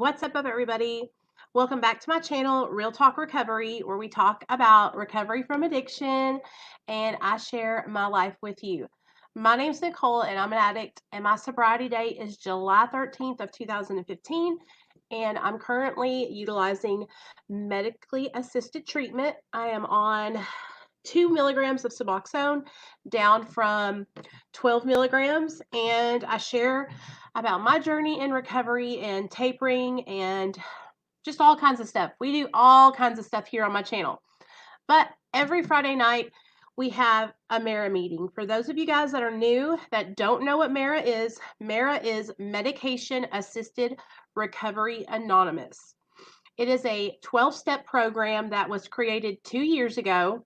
What's up, everybody? Welcome back to my channel, Real Talk Recovery, where we talk about recovery from addiction and I share my life with you. My name's Nicole and I'm an addict, and my sobriety date is July 13th of 2015, and I'm currently utilizing medically assisted treatment. I am on 2 milligrams of Suboxone down from 12 milligrams, and I share about my journey in recovery and tapering and just all kinds of stuff. We do all kinds of stuff here on my channel. But every Friday night, we have a MARA meeting. For those of you guys that are new, that don't know what MARA is Medication Assisted Recovery Anonymous. It is a 12-step program that was created 2 years ago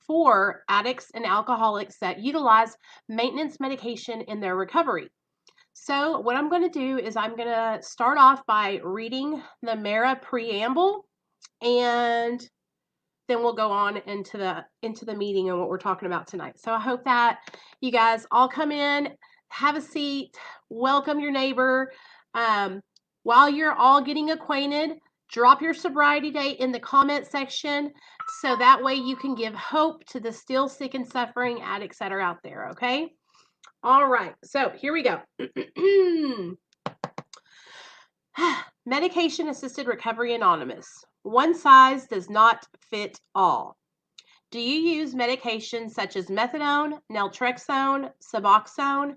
for addicts and alcoholics that utilize maintenance medication in their recovery. So what I'm going to do is I'm going to start off by reading the MARA preamble, and then we'll go on into the meeting and what we're talking about tonight. So I hope that you guys all come in, have a seat, welcome your neighbor. While you're all getting acquainted, drop your sobriety date in the comment section so that way you can give hope to the still sick and suffering addicts that are out there, okay? All right, so here we go. Medication Assisted Recovery Anonymous. One size does not fit all. Do you use medications such as methadone, naltrexone, Suboxone,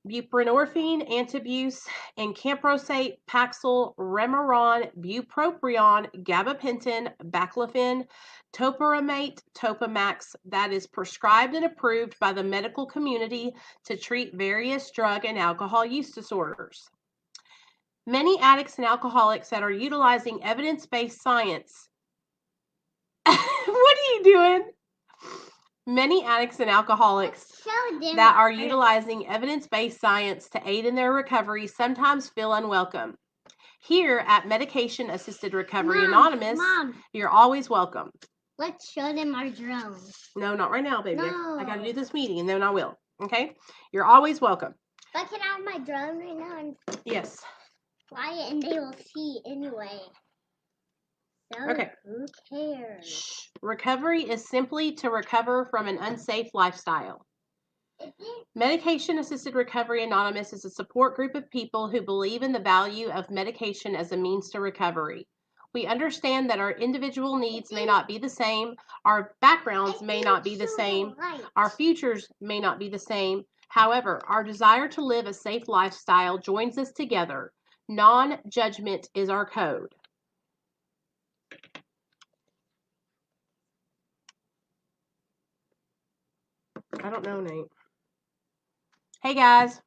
buprenorphine, antabuse, and camprosate, Paxil, Remeron, bupropion, gabapentin, baclofen, topiramate, Topamax that is prescribed and approved by the medical community to treat various drug and alcohol use disorders? Many addicts and alcoholics that are utilizing evidence-based science. What are you doing? Many addicts and alcoholics that are utilizing evidence-based science to aid in their recovery sometimes feel unwelcome. Here at Medication Assisted Recovery Anonymous, you're always welcome. Let's show them our drone. No, not right now, baby. No. I got to do this meeting, and then I will. Okay? You're always welcome. But can I have my drone right now and Yes. fly it, and they will see anyway. So okay. Who cares? Shh. Recovery is simply to recover from an unsafe lifestyle. Medication Assisted Recovery Anonymous is a support group of people who believe in the value of medication as a means to recovery. We understand that our individual needs may not be the same, our backgrounds may not be the same, our futures may not be the same. However, our desire to live a safe lifestyle joins us together. Non-judgment is our code. I don't know, Nate. Hey, guys.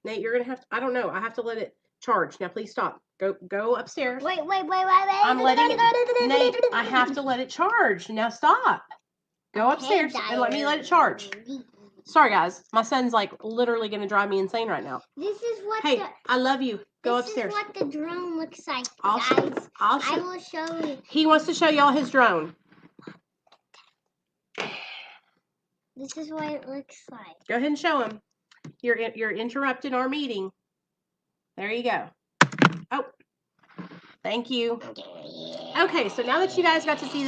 Nate, you're going to have to, I don't know. I have to let it charge. Now, please stop. Go upstairs. Wait. I'm letting it, Nate, I have to let it charge. Now, stop. Go upstairs and let me let it charge. Sorry, guys. My son's like literally going to drive me insane right now. This is what Hey, I love you. Go upstairs. This is what the drone looks like, I will show you. He wants to show y'all his drone. This is what it looks like. Go ahead and show him. You're interrupting our meeting. There you go. Oh, thank you. Okay, so now that you guys got to see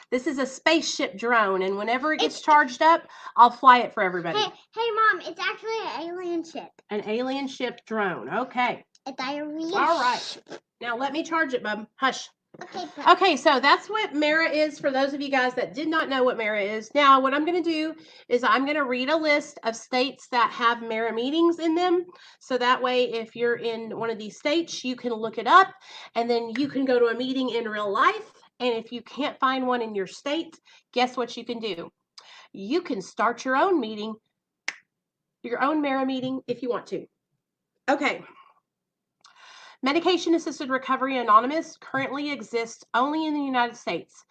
this is a spaceship drone, and whenever it gets charged up, I'll fly it for everybody. Hey, Mom, it's actually an alien ship. An alien ship drone. Okay. A diarrhea. All right. Now let me charge it, bub. Hush. Okay. Okay, so that's what MARA is for those of you guys that did not know what MARA is. Now, what I'm going to do is I'm going to read a list of states that have MARA meetings in them. So that way, if you're in one of these states, you can look it up, and then you can go to a meeting in real life. And if you can't find one in your state, guess what you can do? You can start your own meeting, your own MARA meeting if you want to. Okay. Medication Assisted Recovery Anonymous currently exists only in the United States.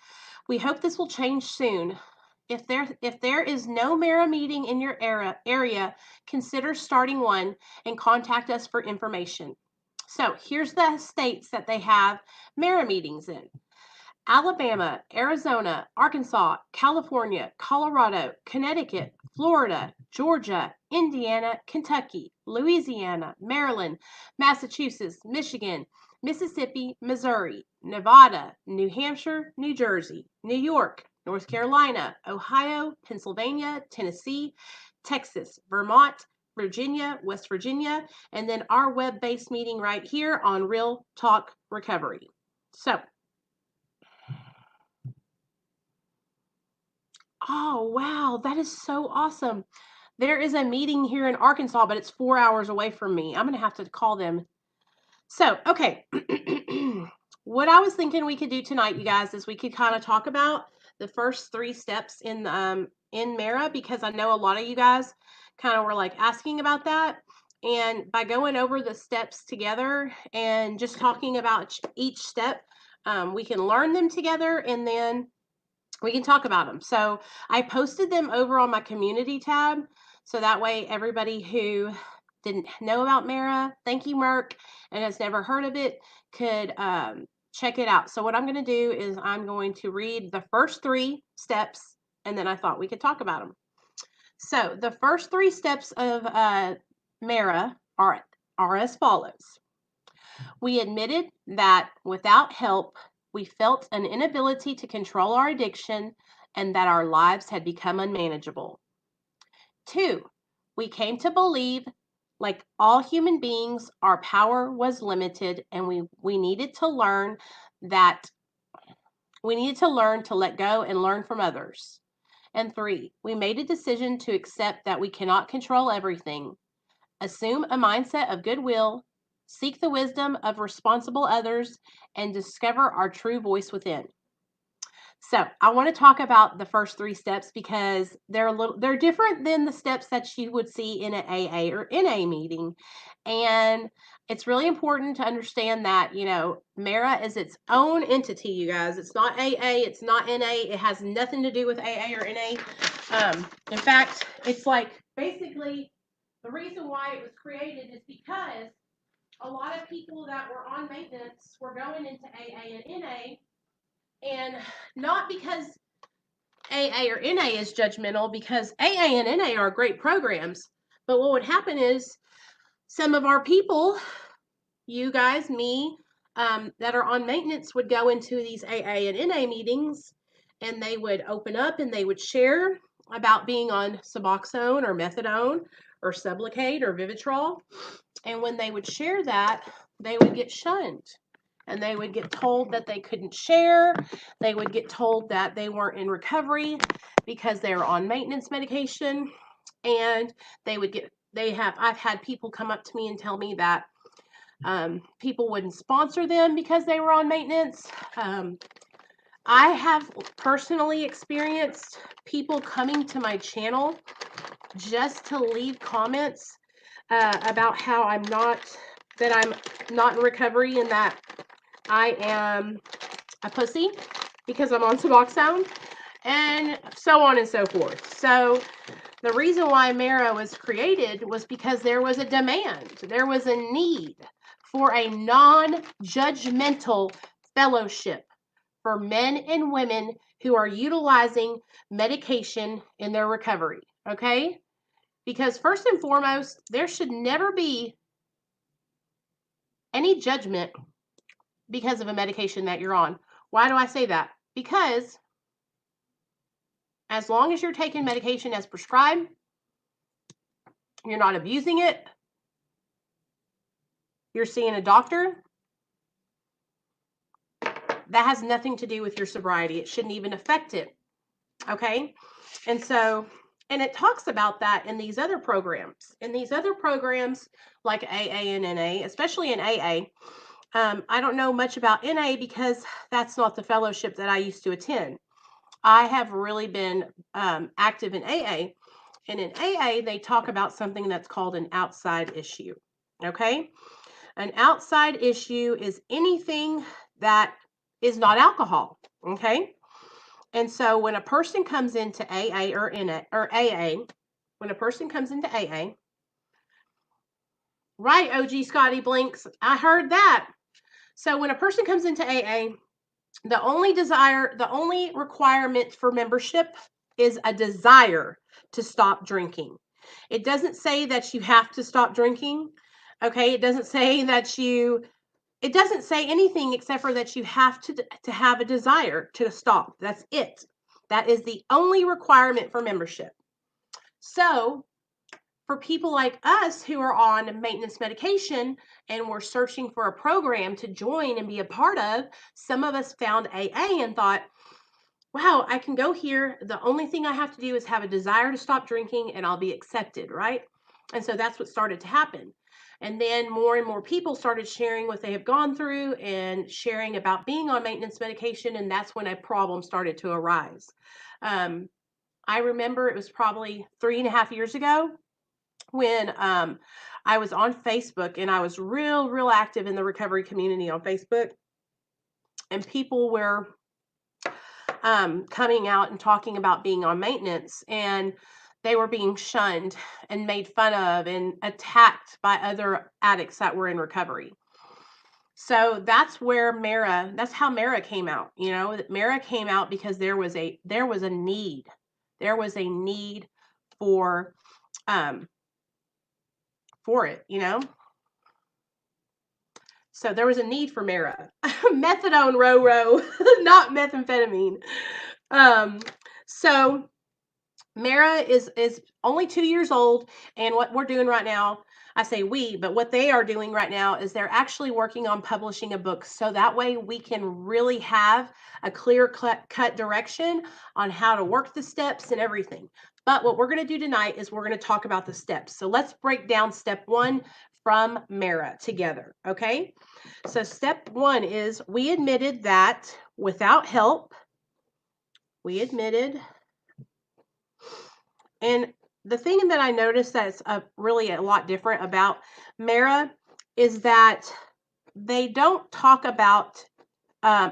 We hope this will change soon. If there is no MARA meeting in your area, consider starting one and contact us for information. So here's the states that they have MARA meetings in: Alabama, Arizona, Arkansas, California, Colorado, Connecticut, Florida, Georgia, Indiana, Kentucky, Louisiana, Maryland, Massachusetts, Michigan, Mississippi, Missouri, Nevada, New Hampshire, New Jersey, New York, North Carolina, Ohio, Pennsylvania, Tennessee, Texas, Vermont, Virginia, West Virginia, and then our web-based meeting right here on Real Talk Recovery. So, oh, wow, that is so awesome. There is a meeting here in Arkansas, but it's 4 hours away from me. I'm going to have to call them. So, okay. What I was thinking we could do tonight, you guys, is we could kind of talk about the first 3 steps in MARA, because I know a lot of you guys kind of were like asking about that. And by going over the steps together and just talking about each step, we can learn them together, and then we can talk about them. So I posted them over on my community tab, so that way everybody who didn't know about MARA, thank you, Merck, and has never heard of it, could check it out. So what I'm going to do is I'm going to read the first 3 steps, and then I thought we could talk about them. So the first 3 steps of MARA are as follows. We admitted that without help, we felt an inability to control our addiction and that our lives had become unmanageable. 2, we came to believe, like all human beings, our power was limited, and we needed to learn to let go and learn from others. And 3, we made a decision to accept that we cannot control everything, assume a mindset of goodwill, seek the wisdom of responsible others, and discover our true voice within. So I want to talk about the first 3 steps because they're different than the steps that you would see in an AA or NA meeting. And it's really important to understand that, MARA is its own entity, you guys. It's not AA, it's not NA. It has nothing to do with AA or NA. In fact, it's like basically the reason why it was created is because a lot of people that were on maintenance were going into AA and NA, and not because AA or NA is judgmental, because AA and NA are great programs. But what would happen is some of our people, you guys, me, that are on maintenance would go into these AA and NA meetings, and they would open up and they would share about being on Suboxone or Methadone or Sublocade or Vivitrol. And when they would share that, they would get shunned. And they would get told that they couldn't share. They would get told that they weren't in recovery because they were on maintenance medication. And I've had people come up to me and tell me that people wouldn't sponsor them because they were on maintenance. I have personally experienced people coming to my channel just to leave comments about how I'm not in recovery and that I am a pussy because I'm on Suboxone, and so on and so forth. So the reason why MARA was created was because there was a demand, there was a need for a non-judgmental fellowship for men and women who are utilizing medication in their recovery, okay? Because first and foremost, there should never be any judgment because of a medication that you're on. Why do I say that? Because as long as you're taking medication as prescribed, you're not abusing it, you're seeing a doctor, that has nothing to do with your sobriety. It shouldn't even affect it. Okay? And it talks about that in these other programs. In these other programs like AA and NA, especially in AA, I don't know much about NA because that's not the fellowship that I used to attend. I have really been active in AA. And in AA, they talk about something that's called an outside issue. Okay? An outside issue is anything that is not alcohol. Okay? And so when a person comes into AA or AA, when a person comes into AA, right, OG Scotty Blinks, I heard that. So when a person comes into AA, the only requirement for membership is a desire to stop drinking. It doesn't say that you have to stop drinking. Okay, it doesn't say that you It doesn't say anything except for that you have to have a desire to stop. That's it. That is the only requirement for membership. So, for people like us who are on maintenance medication and we're searching for a program to join and be a part of, some of us found AA and thought, wow, I can go here. The only thing I have to do is have a desire to stop drinking and I'll be accepted, right? And so that's what started to happen. And then more and more people started sharing what they have gone through and sharing about being on maintenance medication. And that's when a problem started to arise. Um, I remember it was probably 3.5 years ago when I was on Facebook and I was real active in the recovery community on Facebook. And people were coming out and talking about being on maintenance, and they were being shunned and made fun of and attacked by other addicts that were in recovery. So that's where Mara, that's how Mara came out. Mara came out because there was a need. There was a need for um for it. So there was a need for Mara. Methadone, row, not methamphetamine. Um, so Mara is only 2 years old, and what we're doing right now, I say we, but what they are doing right now is they're actually working on publishing a book, so that way we can really have a clear cut direction on how to work the steps and everything. But what we're going to do tonight is we're going to talk about the steps. So let's break down step 1 from Mara together, okay? So step 1 is we admitted that without help, we admitted. And the thing that I noticed that's really a lot different about Mara is that they don't talk about uh,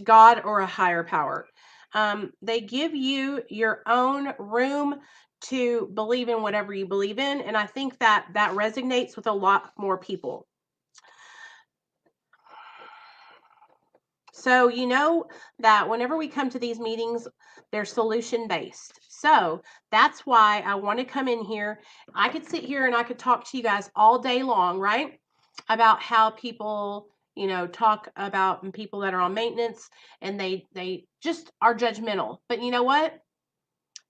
God or a higher power. They give you your own room to believe in whatever you believe in. And I think that that resonates with a lot more people. So, you know that whenever we come to these meetings, they're solution based. So, that's why I want to come in here. I could sit here and I could talk to you guys all day long, right? About how people, talk about people that are on maintenance and they just are judgmental. But you know what?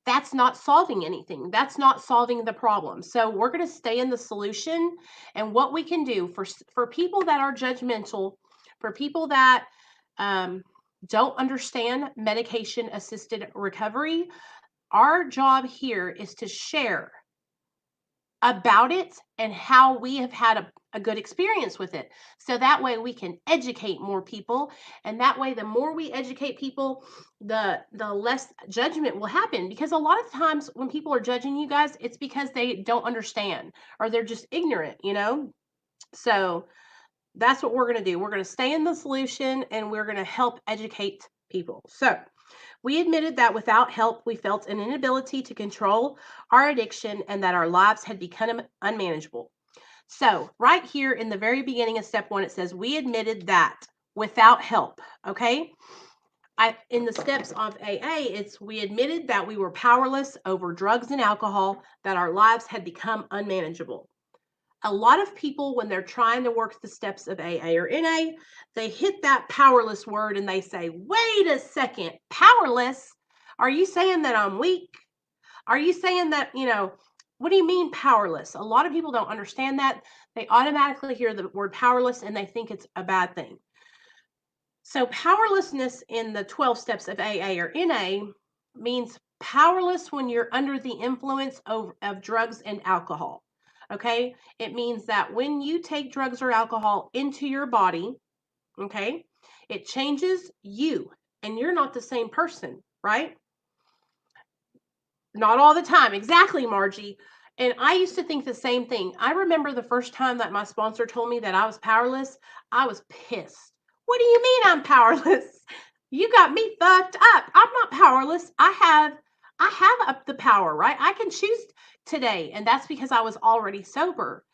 That's not solving anything. That's not solving the problem. So we're going to stay in the solution and what we can do for people that are judgmental, for people that um, don't understand medication assisted recovery. Our job here is to share about it and how we have had a good experience with it. So that way we can educate more people. And that way, the more we educate people, the less judgment will happen. Because a lot of times when people are judging you guys, it's because they don't understand or they're just ignorant. So that's what we're going to do. We're going to stay in the solution and we're going to help educate people. So we admitted that without help, we felt an inability to control our addiction and that our lives had become unmanageable. So, right here in the very beginning of step 1, it says, we admitted that without help. Okay. In the steps of AA, it's we admitted that we were powerless over drugs and alcohol, that our lives had become unmanageable. A lot of people, when they're trying to work the steps of AA or NA, they hit that powerless word and they say, wait a second, powerless? Are you saying that I'm weak? Are you saying that, what do you mean powerless? A lot of people don't understand that. They automatically hear the word powerless and they think it's a bad thing. So, powerlessness in the 12 steps of AA or NA means powerless when you're under the influence of drugs and alcohol. Okay. It means that when you take drugs or alcohol into your body, okay, it changes you and you're not the same person, right? Not all the time. Exactly, Margie. And I used to think the same thing. I remember the first time that my sponsor told me that I was powerless, I was pissed. What do you mean I'm powerless? You got me fucked up. I'm not powerless. I have the power, right? I can choose today, and that's because I was already sober.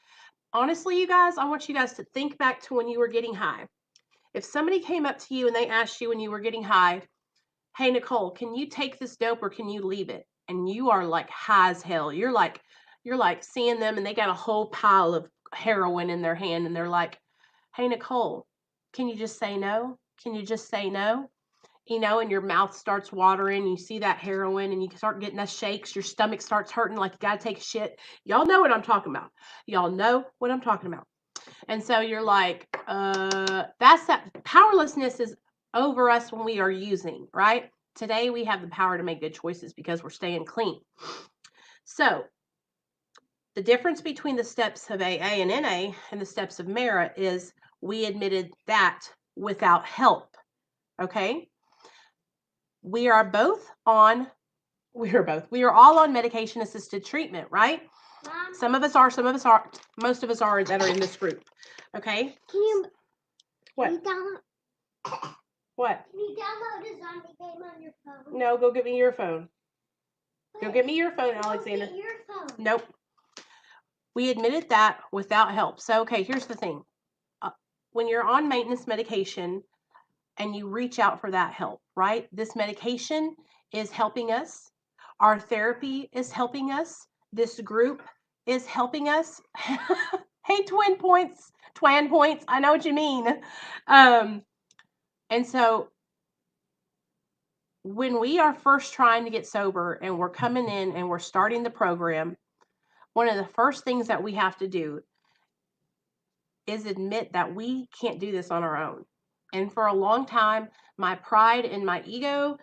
Honestly, you guys, I want you guys to think back to when you were getting high. If somebody came up to you and they asked you when you were getting high, hey, Nicole, can you take this dope or can you leave it? And you are like high as hell. You're like seeing them and they got a whole pile of heroin in their hand and they're like, hey, Nicole, Can you just say no? Can you just say no? And your mouth starts watering, you see that heroin, and you start getting those shakes, your stomach starts hurting like you got to take a shit. Y'all know what I'm talking about. Y'all know what I'm talking about. And so you're like, that's that powerlessness is over us when we are using, right? Today we have the power to make good choices because we're staying clean. So the difference between the steps of AA and NA and the steps of MERA is we admitted that without help. Okay? We are all on medication assisted treatment, right? Mom, Some of us are, most of us are that are in this group. Okay? can you What? What? Can you download a zombie game on your phone? No, go get me your phone. Go get me your phone, Alexander. Get your phone. Nope. We admitted that without help. So, okay, here's the thing. When you're on maintenance medication and you reach out for that help, right? This medication is helping us. Our therapy is helping us. This group is helping us. Hey, twin points. I know what you mean. And so when we are first trying to get sober and we're coming in and we're starting the program, one of the first things that we have to do is admit that we can't do this on our own. And for a long time, my pride and my ego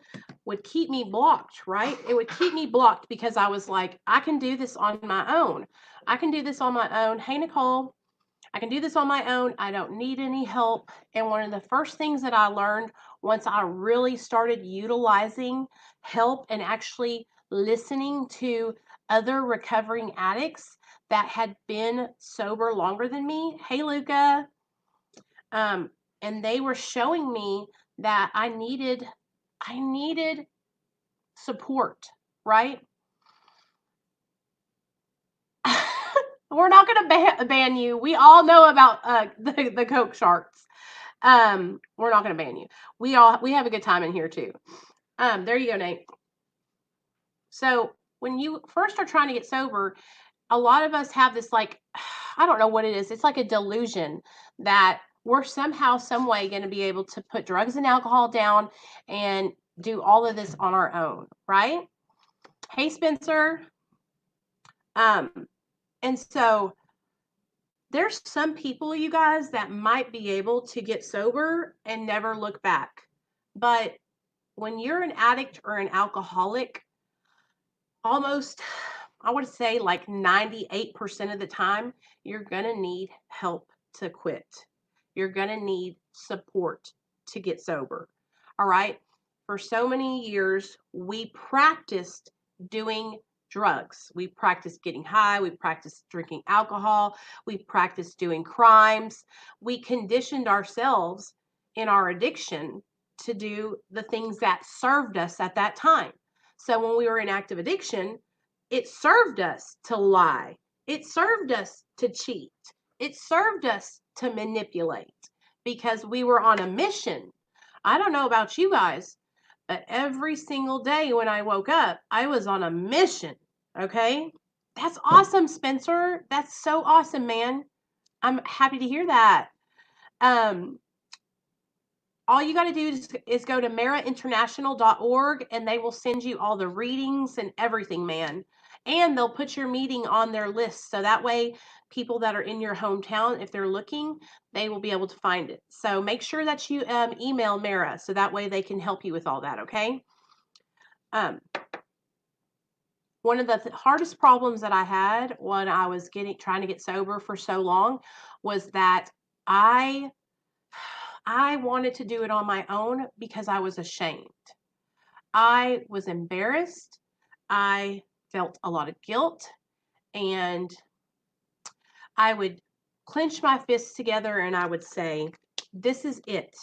would keep me blocked, right? It would keep me blocked because I was like, I can do this on my own. I can do this on my own. Hey, Nicole, I can do this on my own. I don't need any help. And one of the first things that I learned once I really started utilizing help and actually listening to other recovering addicts that had been sober longer than me. Hey, Luca. And they were showing me that I needed support, right? We're not going to ban you. We all know about the Coke sharks. We're not going to ban you. We have a good time in here too. There you go, Nate. So when you first are trying to get sober, a lot of us have this, like, I don't know what it is. It's like a delusion that we're somehow, some way going to be able to put drugs and alcohol down and do all of this on our own, right? Hey, Spencer. And so there's some people, you guys, that might be able to get sober and never look back. But when you're an addict or an alcoholic, almost, I would say like 98% of the time, you're going to need help to quit. You're going to need support to get sober. All right. For so many years, we practiced doing drugs. We practiced getting high. We practiced drinking alcohol. We practiced doing crimes. We conditioned ourselves in our addiction to do the things that served us at that time. So when we were in active addiction, it served us to lie. It served us to cheat. It served us to manipulate because we were on a mission. I don't know about you guys, but every single day when I woke up, I was on a mission. Okay? That's awesome, Spencer. That's so awesome, man. I'm happy to hear that. All you got to do is go to marainternational.org and they will send you all the readings and everything, man. And they'll put your meeting on their list. So that way, people that are in your hometown, if they're looking, they will be able to find it. So make sure that you email Mara so that way they can help you with all that, okay? One of the hardest problems that I had when I was trying to get sober for so long was that I wanted to do it on my own because I was ashamed. I was embarrassed. I felt a lot of guilt, and I would clench my fists together and I would say, this is it.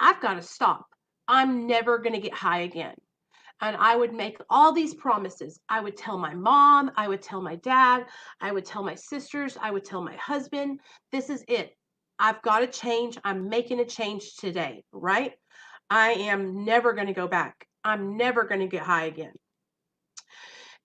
I've got to stop. I'm never going to get high again. And I would make all these promises. I would tell my mom, I would tell my dad, I would tell my sisters, I would tell my husband, this is it. I've got to change. I'm making a change today, right? I am never going to go back. I'm never going to get high again.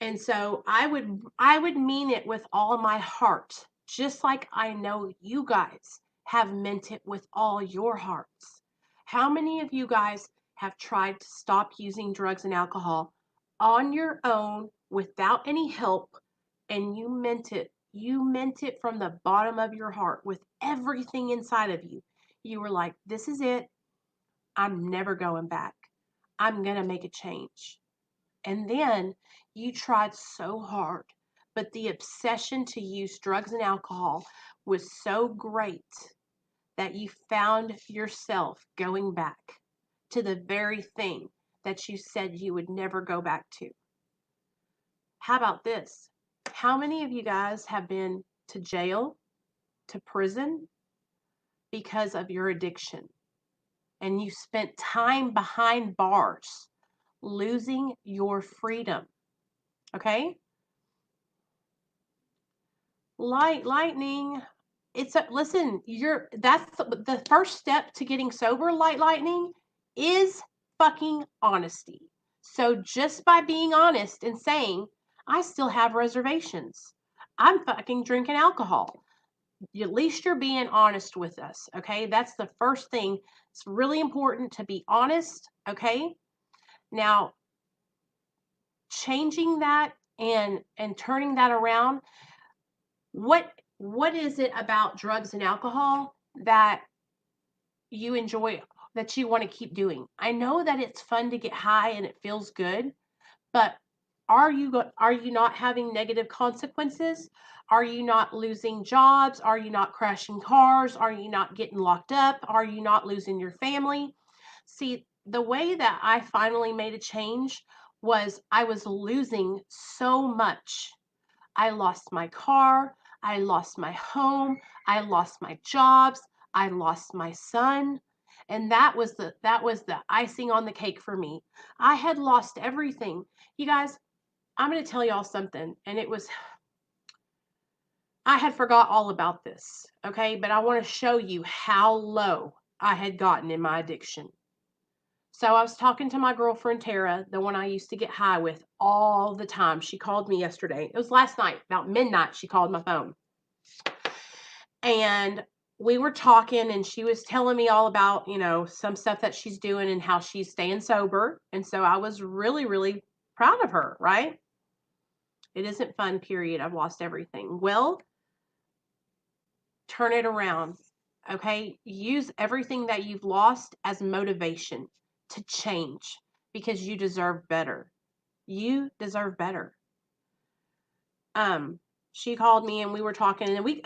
And so I would mean it with all my heart, just like I know you guys have meant it with all your hearts? How many of you guys have tried to stop using drugs and alcohol on your own without any help, and you meant it? You meant it from the bottom of your heart with everything inside of you. You were like, this is it. I'm never going back. I'm going to make a change. And then you tried so hard, but the obsession to use drugs and alcohol was so great that you found yourself going back to the very thing that you said you would never go back to. How about this? How many of you guys have been to jail, to prison because of your addiction? And you spent time behind bars, losing your freedom. Okay? Lightning. Listen, that's the first step to getting sober, lightning, is fucking honesty. So just by being honest and saying, I still have reservations. I'm fucking drinking alcohol. At least you're being honest with us, okay? That's the first thing. It's really important to be honest, okay? Now, changing that and turning that around, what is it about drugs and alcohol that you enjoy, that you want to keep doing? I know that it's fun to get high and it feels good, but are you not having negative consequences? Are you not losing jobs? Are you not crashing cars? Are you not getting locked up? Are you not losing your family? See, the way that I finally made a change was I was losing so much. I lost my car, I lost my home, I lost my jobs, I lost my son, and that was the icing on the cake for me. I had lost everything. You guys, I'm going to tell y'all something, and I had forgot all about this, okay? But I want to show you how low I had gotten in my addiction. So I was talking to my girlfriend Tara, the one I used to get high with all the time. She called me yesterday. It was last night, about midnight, she called my phone. And we were talking, and she was telling me all about, some stuff that she's doing and how she's staying sober. And so I was really, really proud of her, right? It isn't fun, period. I've lost everything. Well, turn it around, okay? Use everything that you've lost as motivation to change, because you deserve better. You deserve better. She called me and we were talking, and we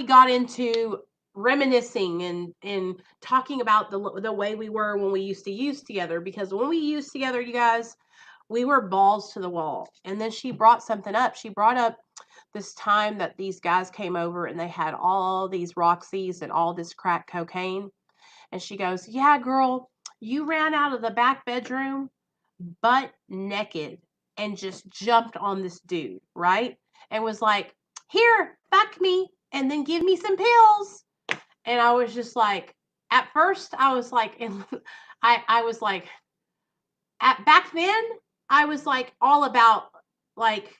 got into reminiscing and talking about the way we were when we used to use together, because when we used together, you guys, we were balls to the wall. And then she brought something up. She brought up this time that these guys came over and they had all these Roxys and all this crack cocaine. And she goes, "Yeah, girl, you ran out of the back bedroom butt naked and just jumped on this dude, right? And was like, 'Here, fuck me, and then give me some pills.'" And I was just like, at first, I was like, and I was like, back then, I was like all about, like,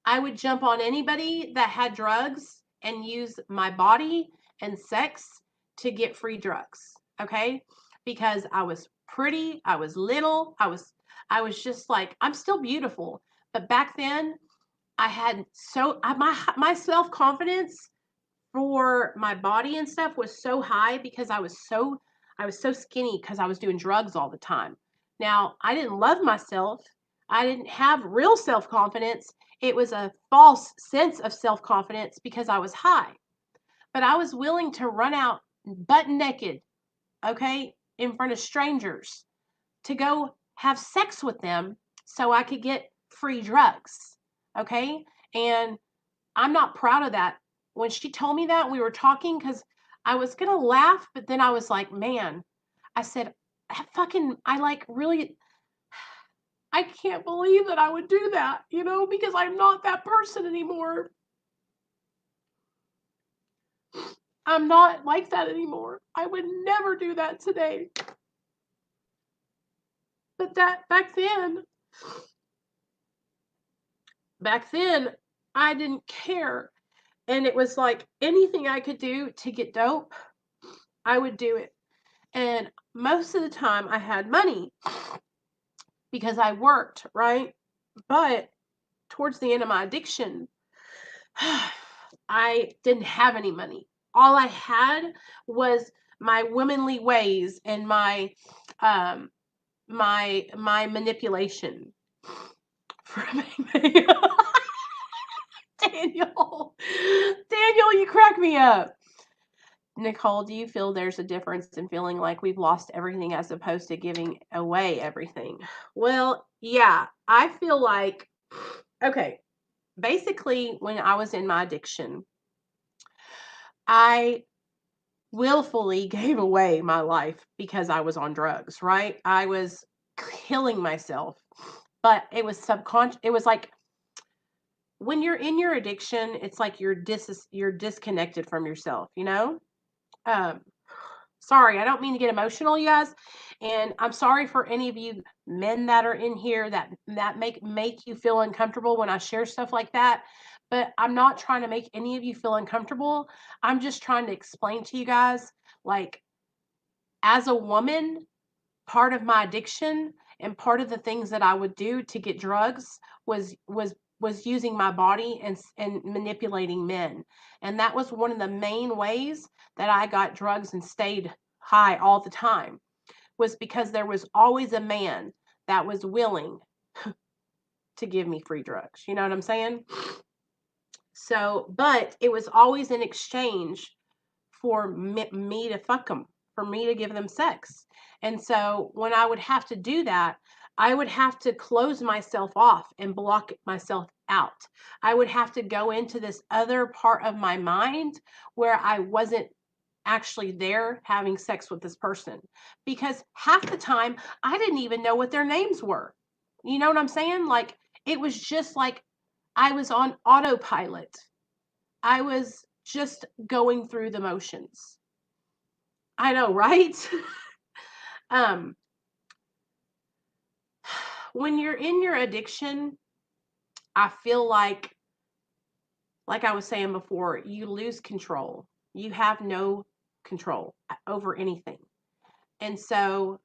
I would jump on anybody that had drugs and use my body and sex to get free drugs, okay? Because I was pretty, I was little, I was just like, I'm still beautiful, but back then I had my self-confidence for my body and stuff was so high because I was so skinny because I was doing drugs all the time. Now, I didn't love myself. I didn't have real self-confidence. It was a false sense of self-confidence because I was high. But I was willing to run out butt naked, okay, in front of strangers to go have sex with them so I could get free drugs, okay? And I'm not proud of that. When she told me that, we were talking because I was going to laugh, but then I was like, man, I said, I like really, I can't believe that I would do that, because I'm not that person anymore. I'm not like that anymore. I would never do that today. But that back then, I didn't care. And it was like anything I could do to get dope, I would do it. And most of the time I had money because I worked, right? But towards the end of my addiction, I didn't have any money. All I had was my womanly ways and um my manipulation for Daniel. Daniel, you crack me up. Nicole, do you feel there's a difference in feeling like we've lost everything as opposed to giving away everything? Well, yeah, I feel like, okay, basically, when I was in my addiction, I willfully gave away my life because I was on drugs, right? I was killing myself, but it was subconscious. It was like when you're in your addiction, it's like you're disconnected from yourself, you know? Um, Sorry, I don't mean to get emotional, you guys. And I'm sorry for any of you men that are in here that make you feel uncomfortable when I share stuff like that. But I'm not trying to make any of you feel uncomfortable. I'm just trying to explain to you guys, like, as a woman, part of my addiction and part of the things that I would do to get drugs was using my body and manipulating men. And that was one of the main ways that I got drugs and stayed high all the time, was because there was always a man that was willing to give me free drugs. You know what I'm saying? So, but it was always in exchange for me to fuck them, for me to give them sex. And so when I would have to do that, I would have to close myself off and block myself out. I would have to go into this other part of my mind where I wasn't actually there having sex with this person, because half the time I didn't even know what their names were. You know what I'm saying? Like, it was just like I was on autopilot. I was just going through the motions. I know, right? um, when you're in your addiction, I feel like I was saying before, you lose control. You have no control over anything. And so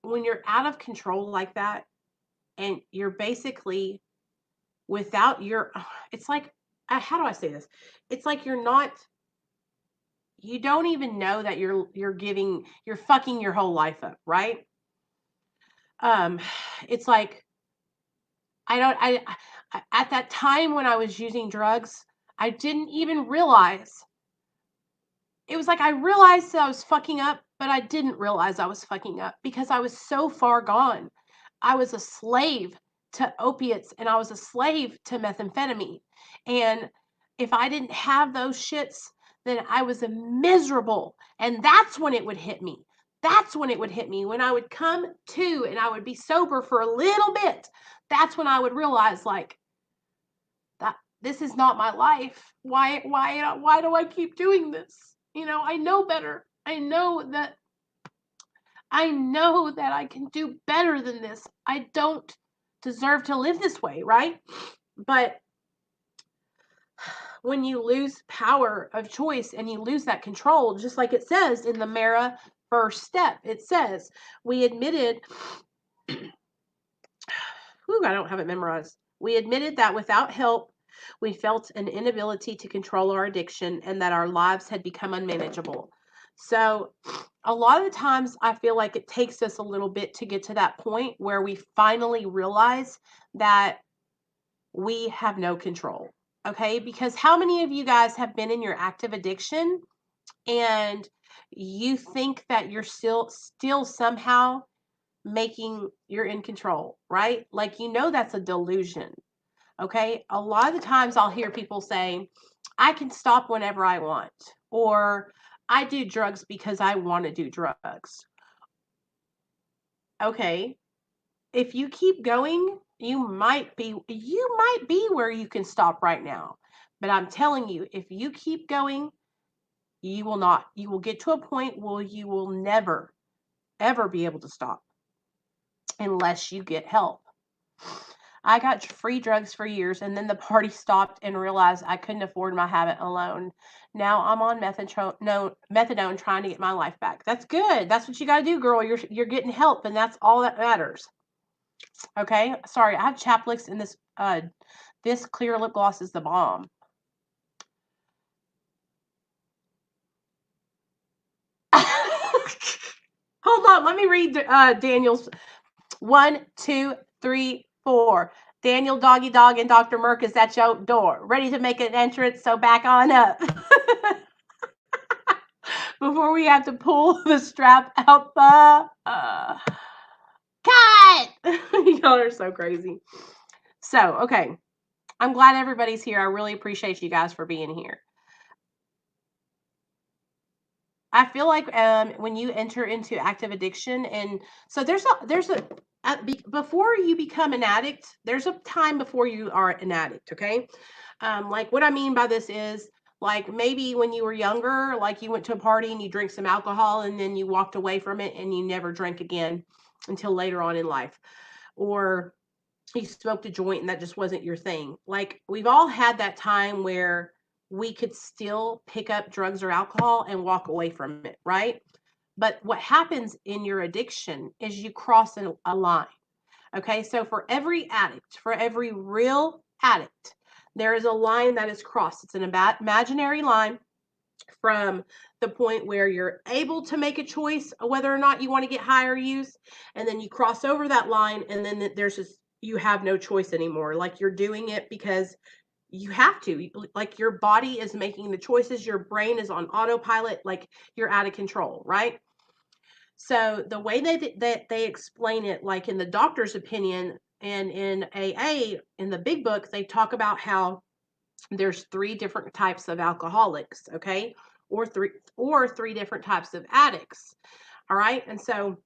when you're out of control like that, and you're basically without your, it's like, how do I say this? It's like you're not, you don't even know that you're fucking your whole life up, right? Um, it's like I don't I at that time when I was using drugs, I didn't even realize. It was like I realized that I was fucking up, but I didn't realize I was fucking up because I was so far gone. I was a slave to opiates and I was a slave to methamphetamine. And if I didn't have those shits, then I was a miserable. And that's when it would hit me. That's when it would hit me. When I would come to and I would be sober for a little bit, that's when I would realize, like, that this is not my life. Why do I keep doing this? You know, I know better. I know that I can do better than this. I don't deserve to live this way, right? But when you lose power of choice and you lose that control, just like it says in the Mara first step, it says, we admitted, whew, I don't have it memorized. We admitted that without help, we felt an inability to control our addiction and that our lives had become unmanageable. So, a lot of the times, I feel like it takes us a little bit to get to that point where we finally realize that we have no control. Okay. Because how many of you guys have been in your active addiction and you think that you're still somehow you're in control, right? Like, you know, that's a delusion. Okay. A lot of the times I'll hear people say, I can stop whenever I want, or I do drugs because I want to do drugs. Okay. If you keep going, you might be where you can stop right now. But I'm telling you, if you keep going, you will not. You will get to a point where you will never ever be able to stop unless you get help. I got free drugs for years, and then the party stopped and realized I couldn't afford my habit alone. Now I'm on methadone trying to get my life back. That's good. That's what you got to do, girl. You're getting help, and that's all that matters. Okay. Sorry, I have Chaplicks in this. This clear lip gloss is the bomb. Hold on, let me read Daniel's 1, 2, 3, 4. Daniel, Doggy Dog, and Dr. Merck is at your door, ready to make an entrance, so back on up. Before we have to pull the strap out the cut. Y'all are so crazy. So, okay. I'm glad everybody's here. I really appreciate you guys for being here. I feel like when you enter into active addiction, and so before you become an addict, there's a time before you are an addict. Okay, like what I mean by this is like maybe when you were younger, like you went to a party and you drank some alcohol and then you walked away from it and you never drank again until later on in life, or you smoked a joint and that just wasn't your thing. Like we've all had that time where we could still pick up drugs or alcohol and walk away from it, right? But what happens in your addiction is you cross a line. Okay, so for every addict, for every real addict, there is a line that is crossed. It's an imaginary line from the point where you're able to make a choice whether or not you want to get high or use, and then you cross over that line, and then there's just you have no choice anymore. Like you're doing it because you have to. Like your body is making the choices, your brain is on autopilot, like you're out of control, right? So the way that they explain it, like in the doctor's opinion and in AA in the big book, they talk about how there's three different types of alcoholics, okay? Or three different types of addicts. All right? And so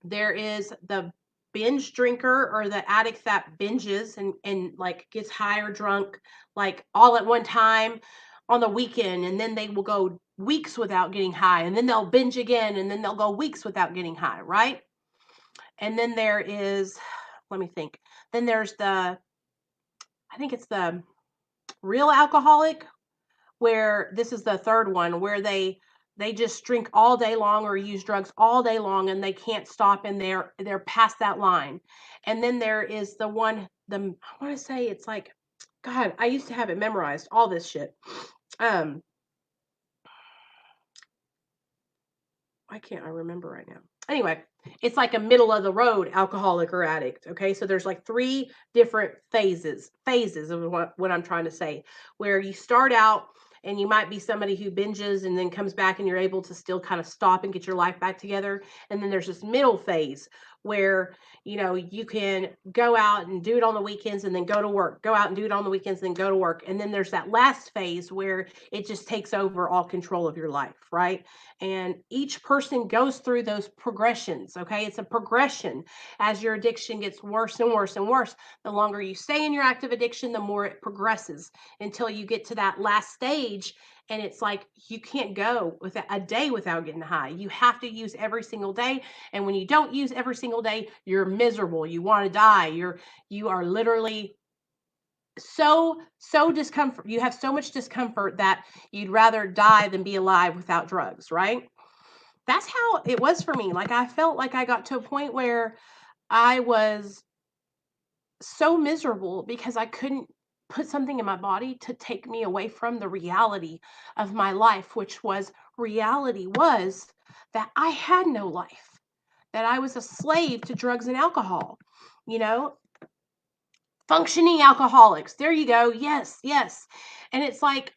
there is the binge drinker, or the addict that binges and like gets high or drunk like all at one time on the weekend, and then they will go weeks without getting high, and then they'll binge again, and then they'll go weeks without getting high, right? And then there is, let me think, then there's I think it's the real alcoholic, where this is the third one, where they just drink all day long or use drugs all day long and they can't stop, and they're past that line. And then there is the one, I want to say it's like, god, I used to have it memorized, all this shit. um why can't I remember right now? Anyway, it's like a middle of the road alcoholic or addict. Okay, so there's like three different phases of what I'm trying to say, where you start out and you might be somebody who binges and then comes back and you're able to still kind of stop and get your life back together. And then there's this middle phase where you can go out and do it on the weekends and then go to work, go out and do it on the weekends and then go to work. And then there's that last phase where it just takes over all control of your life, right? And each person goes through those progressions. Okay, it's a progression. As your addiction gets worse and worse and worse, the longer you stay in your active addiction, the more it progresses until you get to that last stage. And it's like you can't go with a day without getting high. You have to use every single day. And when you don't use every single day, you're miserable. You want to die. You are literally so discomfort. You have so much discomfort that you'd rather die than be alive without drugs, right? That's how it was for me. Like I felt like I got to a point where I was so miserable because I couldn't put something in my body to take me away from the reality of my life, which was reality was that I had no life, that I was a slave to drugs and alcohol, you know, functioning alcoholics. There you go. Yes, yes. And it's like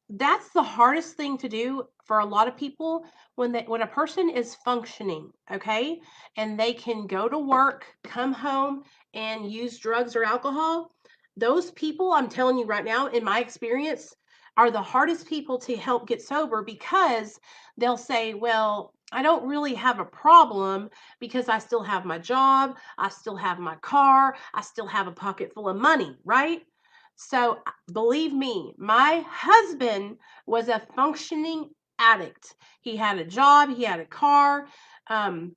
that's the hardest thing to do for a lot of people when a person is functioning, okay, and they can go to work, come home, and use drugs or alcohol. Those people, I'm telling you right now, in my experience, are the hardest people to help get sober, because they'll say, well, I don't really have a problem because I still have my job, I still have my car, I still have a pocket full of money, right? So believe me, my husband was a functioning addict. He had a job, he had a car. Um,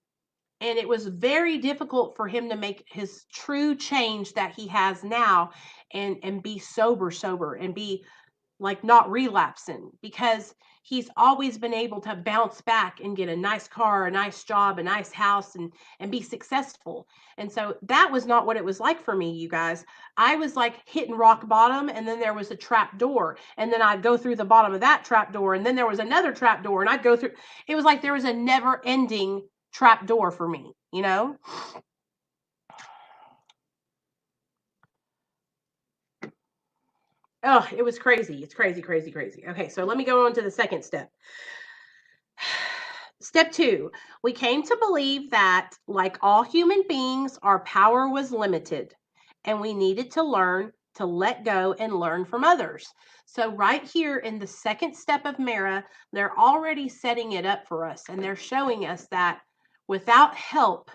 And it was very difficult for him to make his true change that he has now, and be sober, and be like not relapsing, because he's always been able to bounce back and get a nice car, a nice job, a nice house, and be successful. And so that was not what it was like for me, you guys. I was like hitting rock bottom, and then there was a trap door, and then I'd go through the bottom of that trap door, and then there was another trap door, and I'd go through. It was like there was a never ending trap door for me, you know. Oh, it was crazy. It's crazy, crazy, crazy. Okay, so let me go on to the second step. Step two, we came to believe that, like all human beings, our power was limited, and we needed to learn to let go and learn from others. So, right here in the second step of Mara, they're already setting it up for us, and they're showing us that without help,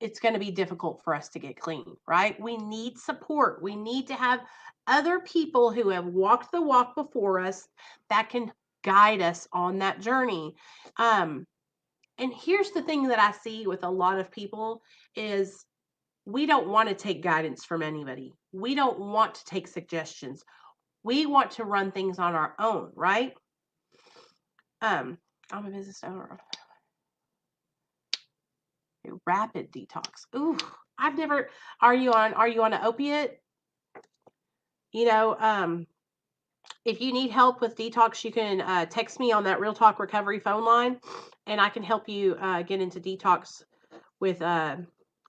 it's going to be difficult for us to get clean, right? We need support. We need to have other people who have walked the walk before us that can guide us on that journey. Um, and here's the thing that I see with a lot of people is we don't want to take guidance from anybody. We don't want to take suggestions. We want to run things on our own, right? I'm a business owner. Rapid detox. Ooh, I've never. Are you on an opiate? You know, if you need help with detox, you can text me on that Real Talk Recovery phone line, and I can help you get into detox with uh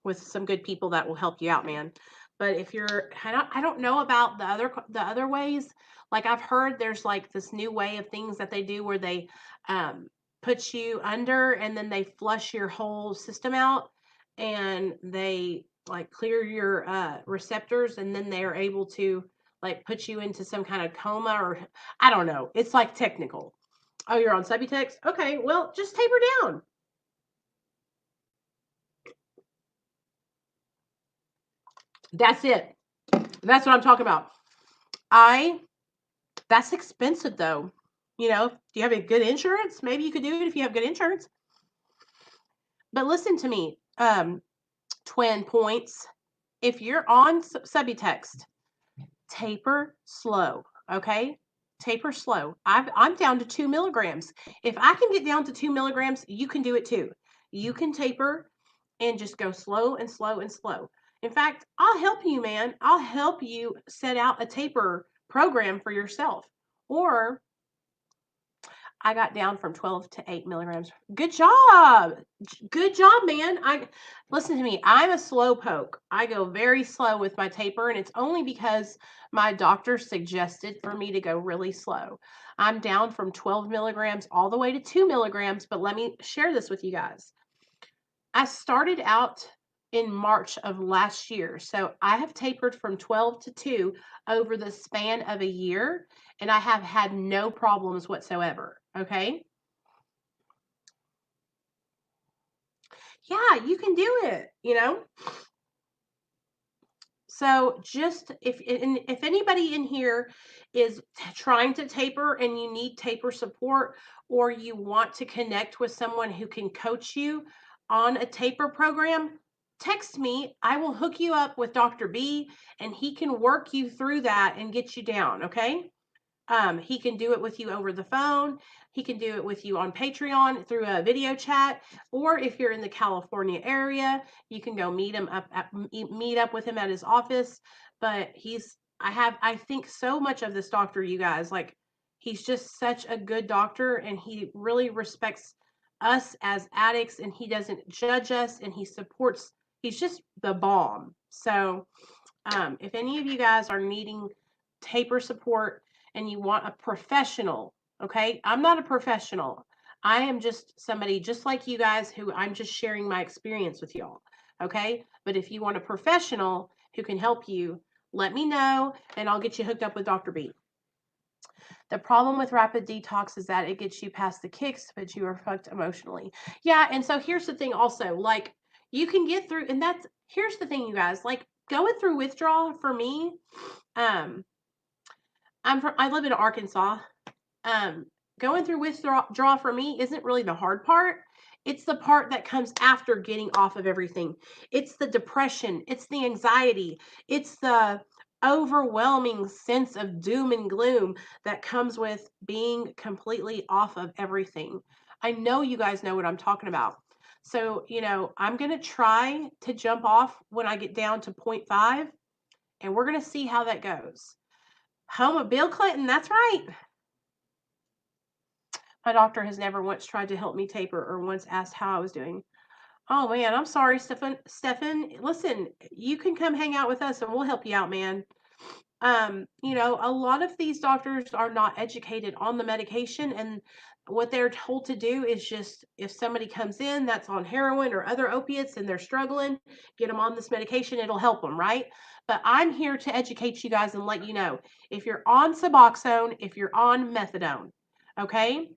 with some good people that will help you out, man. But if you're, I don't know about the other ways. Like I've heard there's like this new way of things that they do where they um put you under and then they flush your whole system out, and they like clear your receptors, and then they are able to like put you into some kind of coma, or I don't know. It's like technical. Oh, you're on Subutex? Okay, well, just taper down. That's it. That's what I'm talking about. I That's expensive though. You know, do you have a good insurance? Maybe you could do it if you have good insurance. But listen to me, twin points. If you're on Subutex, taper slow, okay? Taper slow. I'm down to 2 milligrams. If I can get down to 2 milligrams, you can do it too. You can taper and just go slow and slow and slow. In fact, I'll help you, man. I'll help you set out a taper program for yourself. Or I got down from 12 to 8 milligrams. Good job. Good job, man. I Listen to me. I'm a slow poke. I go very slow with my taper, and it's only because my doctor suggested for me to go really slow. I'm down from 12 milligrams all the way to 2 milligrams, but let me share this with you guys. I started out in March of last year. So I have tapered from 12 to 2 over the span of a year, and I have had no problems whatsoever. Okay. Yeah, you can do it, you know? So just if anybody in here is trying to taper and you need taper support, or you want to connect with someone who can coach you on a taper program, text me. I will hook you up with Dr. B, and he can work you through that and get you down, okay? He can do it with you over the phone. He can do it with you on Patreon through a video chat, or if you're in the California area, you can go meet up with him at his office. But I think so much of this doctor, you guys, like he's just such a good doctor, and he really respects us as addicts, and he doesn't judge us, and he supports. He's just the bomb. So if any of you guys are needing taper support and you want a professional, okay? I'm not a professional. I am just somebody just like you guys who I'm just sharing my experience with y'all, okay? But if you want a professional who can help you, let me know and I'll get you hooked up with Dr. B. The problem with rapid detox is that it gets you past the kicks, but you are fucked emotionally. Yeah, and so here's the thing also, like you can get through, and here's the thing, you guys, like going through withdrawal for me, um, I live in Arkansas. Um, Going through withdrawal for me isn't really the hard part. It's the part that comes after getting off of everything. It's the depression, it's the anxiety, it's the overwhelming sense of doom and gloom that comes with being completely off of everything. I know you guys know what I'm talking about. So, I'm going to try to jump off when I get down to 0.5, and we're going to see how that goes. Home of Bill Clinton, that's right. My doctor has never once tried to help me taper or once asked how I was doing. Oh man, I'm sorry, Stefan, listen, you can come hang out with us and we'll help you out, man. A lot of these doctors are not educated on the medication, and what they're told to do is just, if somebody comes in that's on heroin or other opiates and they're struggling, get them on this medication, it'll help them, right? But I'm here to educate you guys and let you know, if you're on Suboxone, if you're on methadone, okay?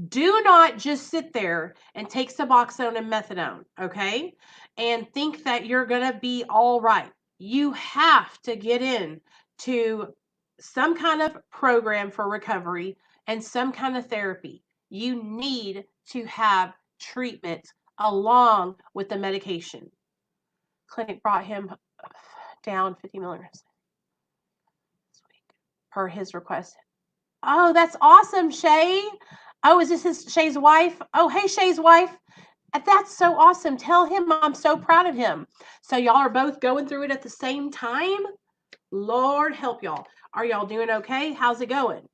Do not just sit there and take Suboxone and methadone, okay? And think that you're going to be all right. You have to get in to some kind of program for recovery and some kind of therapy. You need to have treatment along with the medication. Clinic brought him down 50 milligrams this week per his request. Oh, that's awesome, Shay. Oh, is this Shay's wife? Oh, hey, Shay's wife. That's so awesome. Tell him I'm so proud of him. So y'all are both going through it at the same time? Lord help y'all. Are y'all doing okay? How's it going?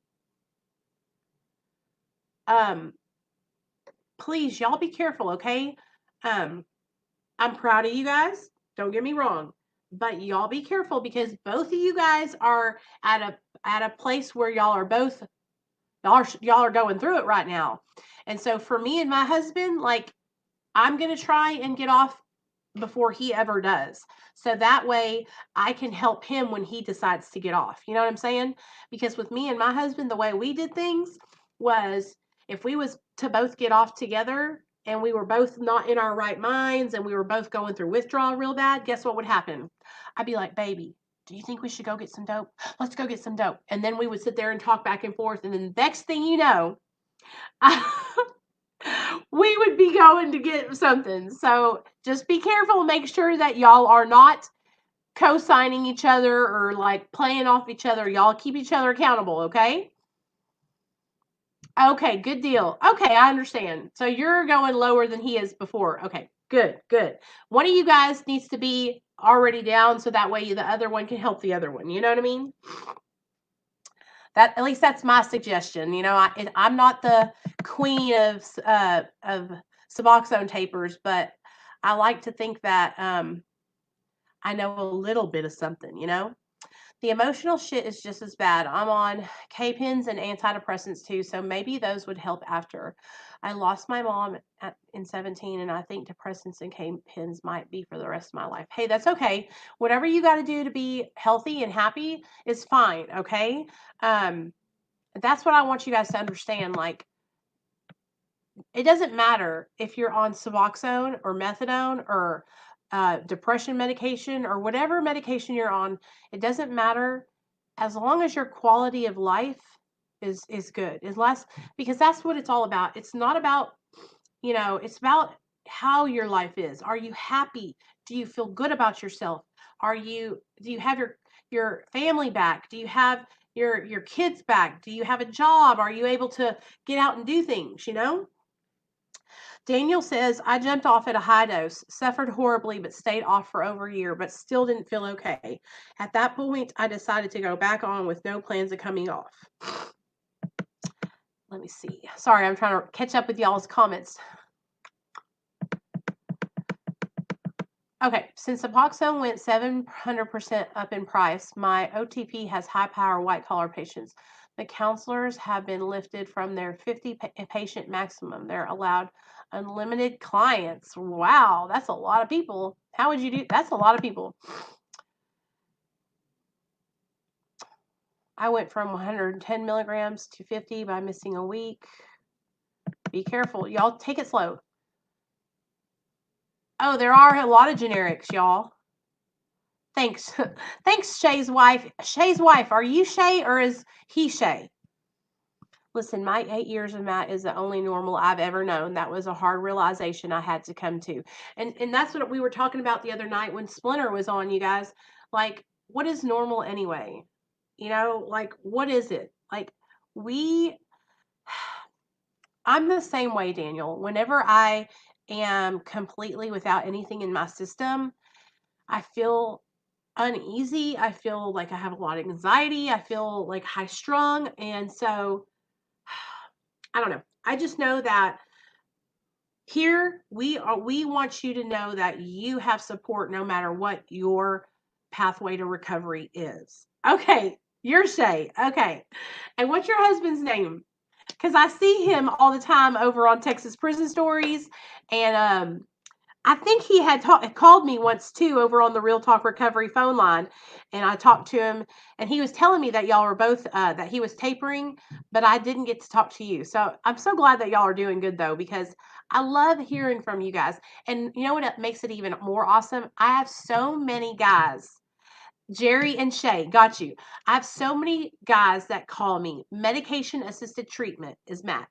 Please, y'all be careful, okay? I'm proud of you guys. Don't get me wrong. But y'all be careful, because both of you guys are at a place where y'all are going through it right now. And so for me and my husband, like, I'm going to try and get off before he ever does. So that way I can help him when he decides to get off. You know what I'm saying? Because with me and my husband, the way we did things was, if we was to both get off together and we were both not in our right minds and we were both going through withdrawal real bad, guess what would happen? I'd be like, baby, do you think we should go get some dope? Let's go get some dope. And then we would sit there and talk back and forth. And then the next thing you know, we would be going to get something. So just be careful and make sure that y'all are not co-signing each other or like playing off each other. Y'all keep each other accountable, okay? Okay, good deal. Okay, I understand. So you're going lower than he is before. Okay, good, good. One of you guys needs to be already down so that way the other one can help the other one. You know what I mean? That, at least that's my suggestion. I'm not the queen of Suboxone tapers, but I like to think that I know a little bit of something. The emotional shit is just as bad. I'm on K-pins and antidepressants too, so maybe those would help after. I lost my mom in 17, and I think depressants and K-pins might be for the rest of my life. Hey, that's okay. Whatever you got to do to be healthy and happy is fine, okay? That's what I want you guys to understand. Like, it doesn't matter if you're on Suboxone or methadone or depression medication or whatever medication you're on. It doesn't matter, as long as your quality of life is good. Is less, because that's what it's all about. It's not about, it's about how your life is. Are you happy? Do you feel good about yourself? Do you have your family back? Do you have your kids back? Do you have a job? Are you able to get out and do things, Daniel says, I jumped off at a high dose, suffered horribly, but stayed off for over a year, but still didn't feel okay. At that point, I decided to go back on with no plans of coming off. Let me see. Sorry, I'm trying to catch up with y'all's comments. Okay, since Suboxone went 700% up in price, my OTP has high-power white-collar patients. The counselors have been lifted from their 50 patient maximum. They're allowed unlimited clients. Wow, that's a lot of people. How would you do? That's a lot of people. I went from 110 milligrams to 50 by missing a week. Be careful. Y'all take it slow. Oh, there are a lot of generics, y'all. Thanks. Thanks, Shay's wife. Shay's wife. Are you Shay or is he Shay? Listen, my 8 years of Matt is the only normal I've ever known. That was a hard realization I had to come to. And that's what we were talking about the other night when Splinter was on, you guys. Like, what is normal anyway? Like, what is it? Like, we I'm the same way, Daniel. Whenever I am completely without anything in my system, I feel uneasy. I feel like I have a lot of anxiety. I feel like high strung. And so I don't know. I just know that here we want you to know that you have support no matter what your pathway to recovery is. Okay, you're Shay. Okay. And what's your husband's name? Because I see him all the time over on Texas Prison Stories. And I think he had called me once too over on the Real Talk Recovery phone line, and I talked to him, and he was telling me that y'all were both that he was tapering, but I didn't get to talk to you. So I'm so glad that y'all are doing good though, because I love hearing from you guys. And you know what makes it even more awesome? I have so many guys. Jerry and Shay, got you. I have so many guys that call me. Medication assisted treatment is Matt,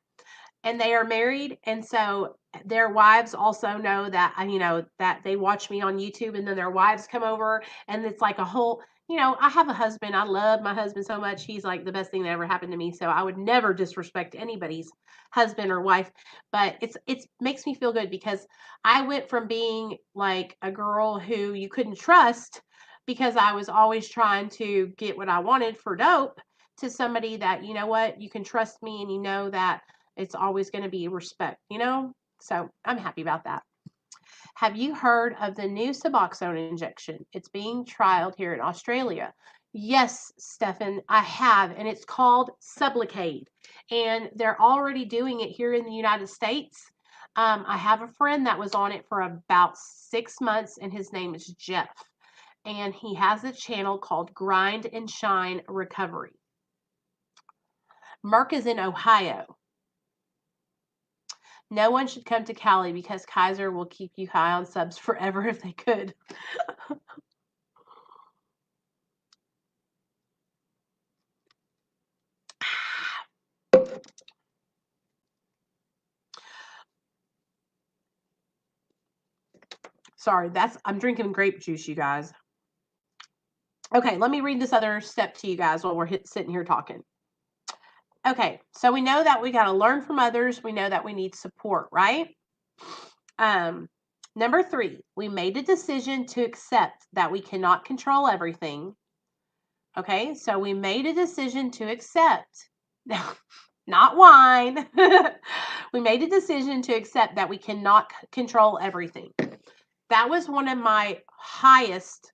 and they are married, and so their wives also know that that they watch me on YouTube, and then their wives come over, and it's like a whole, I have a husband. I love my husband so much. He's like the best thing that ever happened to me, so I would never disrespect anybody's husband or wife. But it's makes me feel good because I went from being like a girl who you couldn't trust because I was always trying to get what I wanted for dope, to somebody that, you know what, you can trust me, and you know that it's always going to be respect. So I'm happy about that. Have you heard of the new Suboxone injection? It's being trialed here in Australia. Yes, Stefan, I have, and it's called Sublocade, and they're already doing it here in the United States. I have a friend that was on it for about 6 months, and his name is Jeff, and he has a channel called Grind and Shine Recovery. Mark is in Ohio. No one should come to Cali because Kaiser will keep you high on subs forever if they could. Sorry, I'm drinking grape juice, you guys. Okay, let me read this other step to you guys while we're sitting here talking. Okay, so we know that we got to learn from others. We know that we need support, right? Number 3, we made a decision to accept that we cannot control everything. Okay, so we made a decision to accept, not whine. We made a decision to accept that we cannot control everything. That was one of my hardest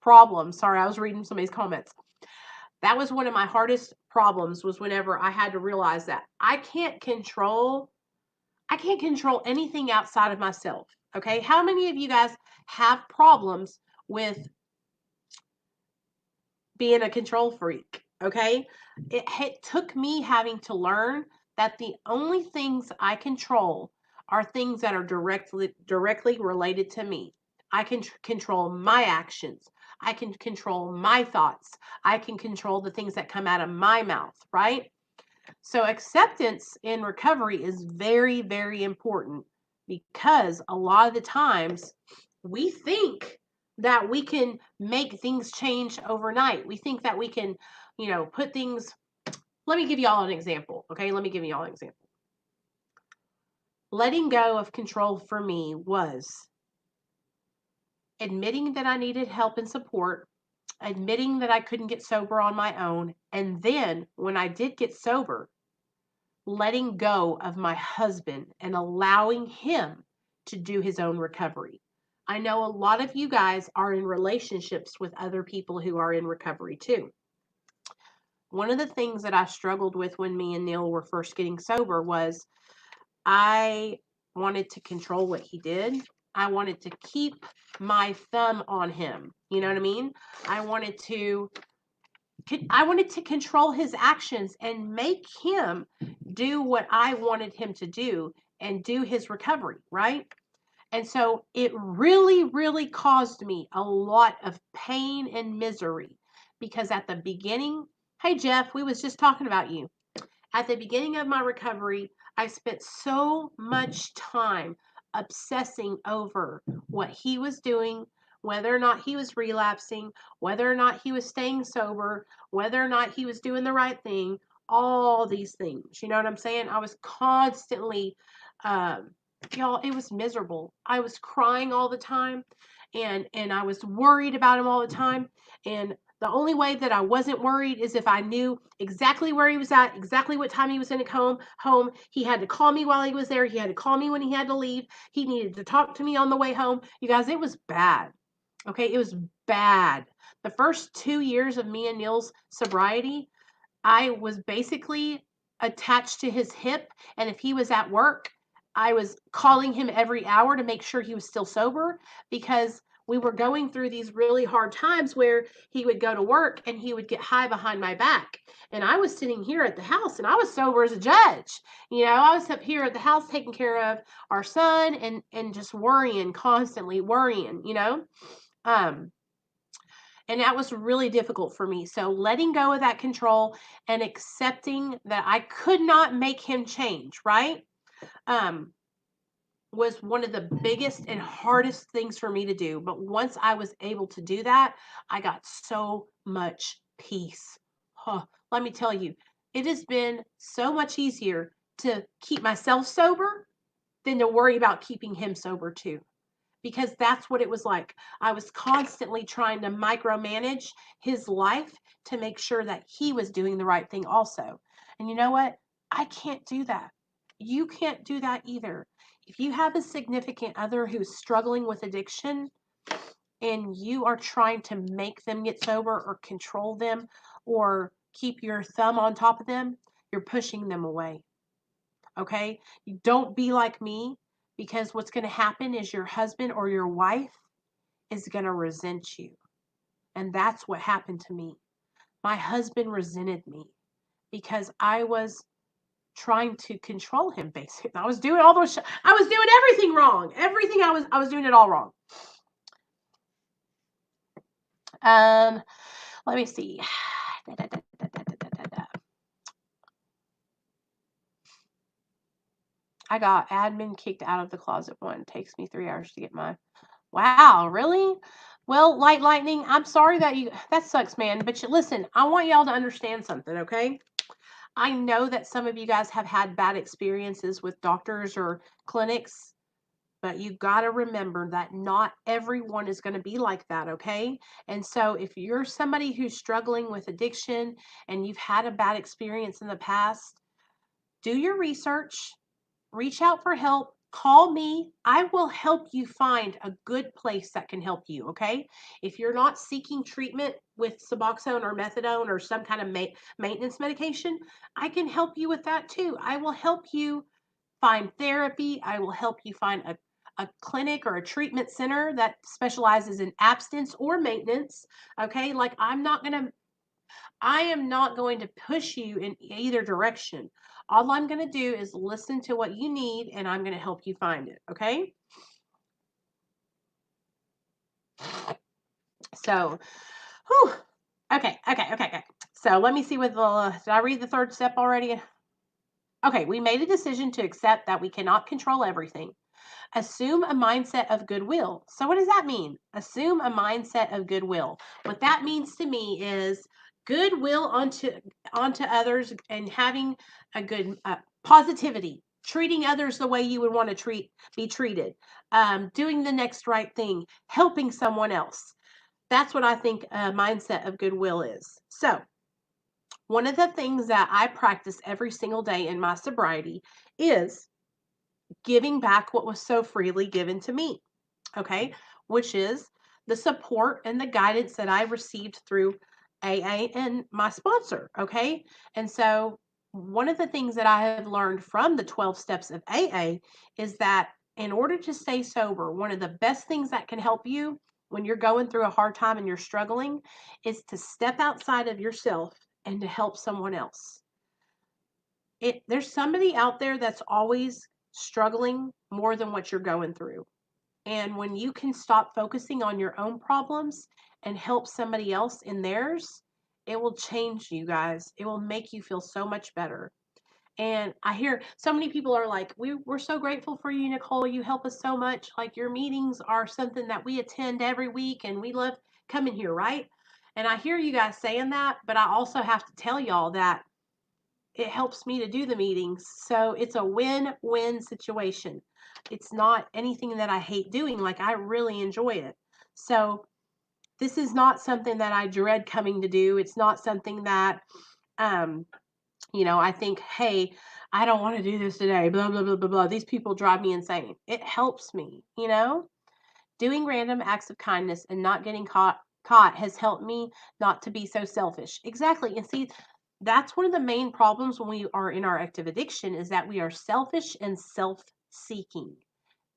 problems. Sorry, I was reading somebody's comments. That was one of my hardest problems, was whenever I had to realize that I can't control anything outside of myself. Okay, how many of you guys have problems with being a control freak? Okay, it took me having to learn that the only things I control are things that are directly related to me. I can control my actions. I can control my thoughts. I can control the things that come out of my mouth, right? So acceptance in recovery is very, very important, because a lot of the times we think that we can make things change overnight. We think that we can, put things. Let me give you all an example. Okay. Let me give you all an example. Letting go of control for me was admitting that I needed help and support, admitting that I couldn't get sober on my own. And then when I did get sober, letting go of my husband and allowing him to do his own recovery. I know a lot of you guys are in relationships with other people who are in recovery too. One of the things that I struggled with when me and Neil were first getting sober was I wanted to control what he did. I wanted to keep my thumb on him. You know what I mean? I wanted to control his actions and make him do what I wanted him to do and do his recovery, right? And so it really, really caused me a lot of pain and misery, because at the beginning, hey Jeff, we was just talking about you. At the beginning of my recovery, I spent so much time obsessing over what he was doing, whether or not he was relapsing, whether or not he was staying sober, whether or not he was doing the right thing, all these things. You know what I'm saying? I was constantly, um, y'all, it was miserable. I was crying all the time, and I was worried about him all the time. And the only way that I wasn't worried is if I knew exactly where he was at, exactly what time he was going to come home. He had to call me while he was there. He had to call me when he had to leave. He needed to talk to me on the way home. You guys, it was bad. Okay, it was bad. The first 2 years of me and Neil's sobriety, I was basically attached to his hip. And if he was at work, I was calling him every hour to make sure he was still sober, because we were going through these really hard times where he would go to work and he would get high behind my back. And I was sitting here at the house and I was sober as a judge. You know, I was up here at the house taking care of our son and just worrying, constantly worrying, you know. Um, and that was really difficult for me. So letting go of that control and accepting that I could not make him change, right? Um, was one of the biggest and hardest things for me to do. But once I was able to do that, I got so much peace. Huh, let me tell you, it has been so much easier to keep myself sober than to worry about keeping him sober too, because that's what it was like. I was constantly trying to micromanage his life to make sure that he was doing the right thing also. And you know what? I can't do that. You can't do that either. If you have a significant other who's struggling with addiction and you are trying to make them get sober or control them or keep your thumb on top of them, you're pushing them away. Okay? You don't be like me, because what's going to happen is your husband or your wife is going to resent you. And that's what happened to me. My husband resented me because I was trying to control him basically. I was doing all those I was doing everything wrong. Everything I was doing it all wrong. Um let me see. I got admin kicked out of the closet one. Takes me 3 hours to get my. Wow, really? Well, Light Lightning, I'm sorry that sucks, man. But listen, I want y'all to understand something, okay? I know that some of you guys have had bad experiences with doctors or clinics, but you got to remember that not everyone is going to be like that, okay? And so if you're somebody who's struggling with addiction and you've had a bad experience in the past, do your research, reach out for help, call me. I will help you find a good place that can help you, okay? If you're not seeking treatment with Suboxone or methadone or some kind of maintenance medication, I can help you with that too. I will help you find therapy. I will help you find a clinic or a treatment center that specializes in abstinence or maintenance, okay? Like I am not going to push you in either direction. All I'm going to do is listen to what you need and I'm going to help you find it. Okay. So, whew. Okay. So let me see what did I read the third step already? Okay. We made a decision to accept that we cannot control everything. Assume a mindset of goodwill. So what does that mean? Assume a mindset of goodwill. What that means to me is goodwill onto others and having a good positivity, treating others the way you would want to be treated, doing the next right thing, helping someone else. That's what I think a mindset of goodwill is. So one of the things that I practice every single day in my sobriety is giving back what was so freely given to me, okay, which is the support and the guidance that I received through AA and my sponsor, okay? And so, one of the things that I have learned from the 12 steps of AA is that in order to stay sober, one of the best things that can help you when you're going through a hard time and you're struggling is to step outside of yourself and to help someone else. There's somebody out there that's always struggling more than what you're going through. And when you can stop focusing on your own problems and help somebody else in theirs, it will change you guys. It will make you feel so much better. And I hear so many people are like, we're so grateful for you, Nicole. You help us so much. Like your meetings are something that we attend every week and we love coming here, right? And I hear you guys saying that, but I also have to tell y'all that it helps me to do the meetings. So it's a win-win situation. It's not anything that I hate doing. Like I really enjoy it. So this is not something that I dread coming to do. It's not something that um I think, hey, I don't want to do this today, blah, blah, blah, blah, blah. These people drive me insane. It helps me, Doing random acts of kindness and not getting caught has helped me not to be so selfish. Exactly. And see, that's one of the main problems when we are in our active addiction is that we are selfish and self-seeking.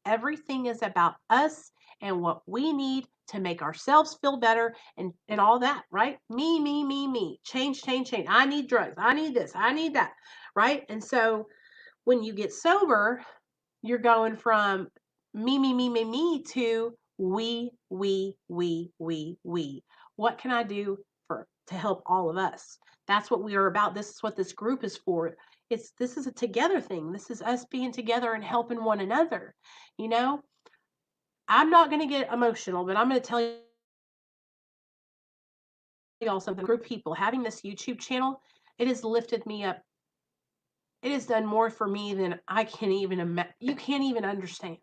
Everything is about us and what we need to make ourselves feel better and all that, right? Me, me, me, me. Change, change, change. I need drugs. I need this. I need that, right? And so when you get sober, you're going from me, me, me, me, me to we. What can I do to help all of us? That's what we are about. This is what this group is for. This is a together thing. This is us being together and helping one another. You know, I'm not going to get emotional, but I'm going to tell y'all something. Group of people having this YouTube channel, it has lifted me up. It has done more for me than I can even imagine. You can't even understand.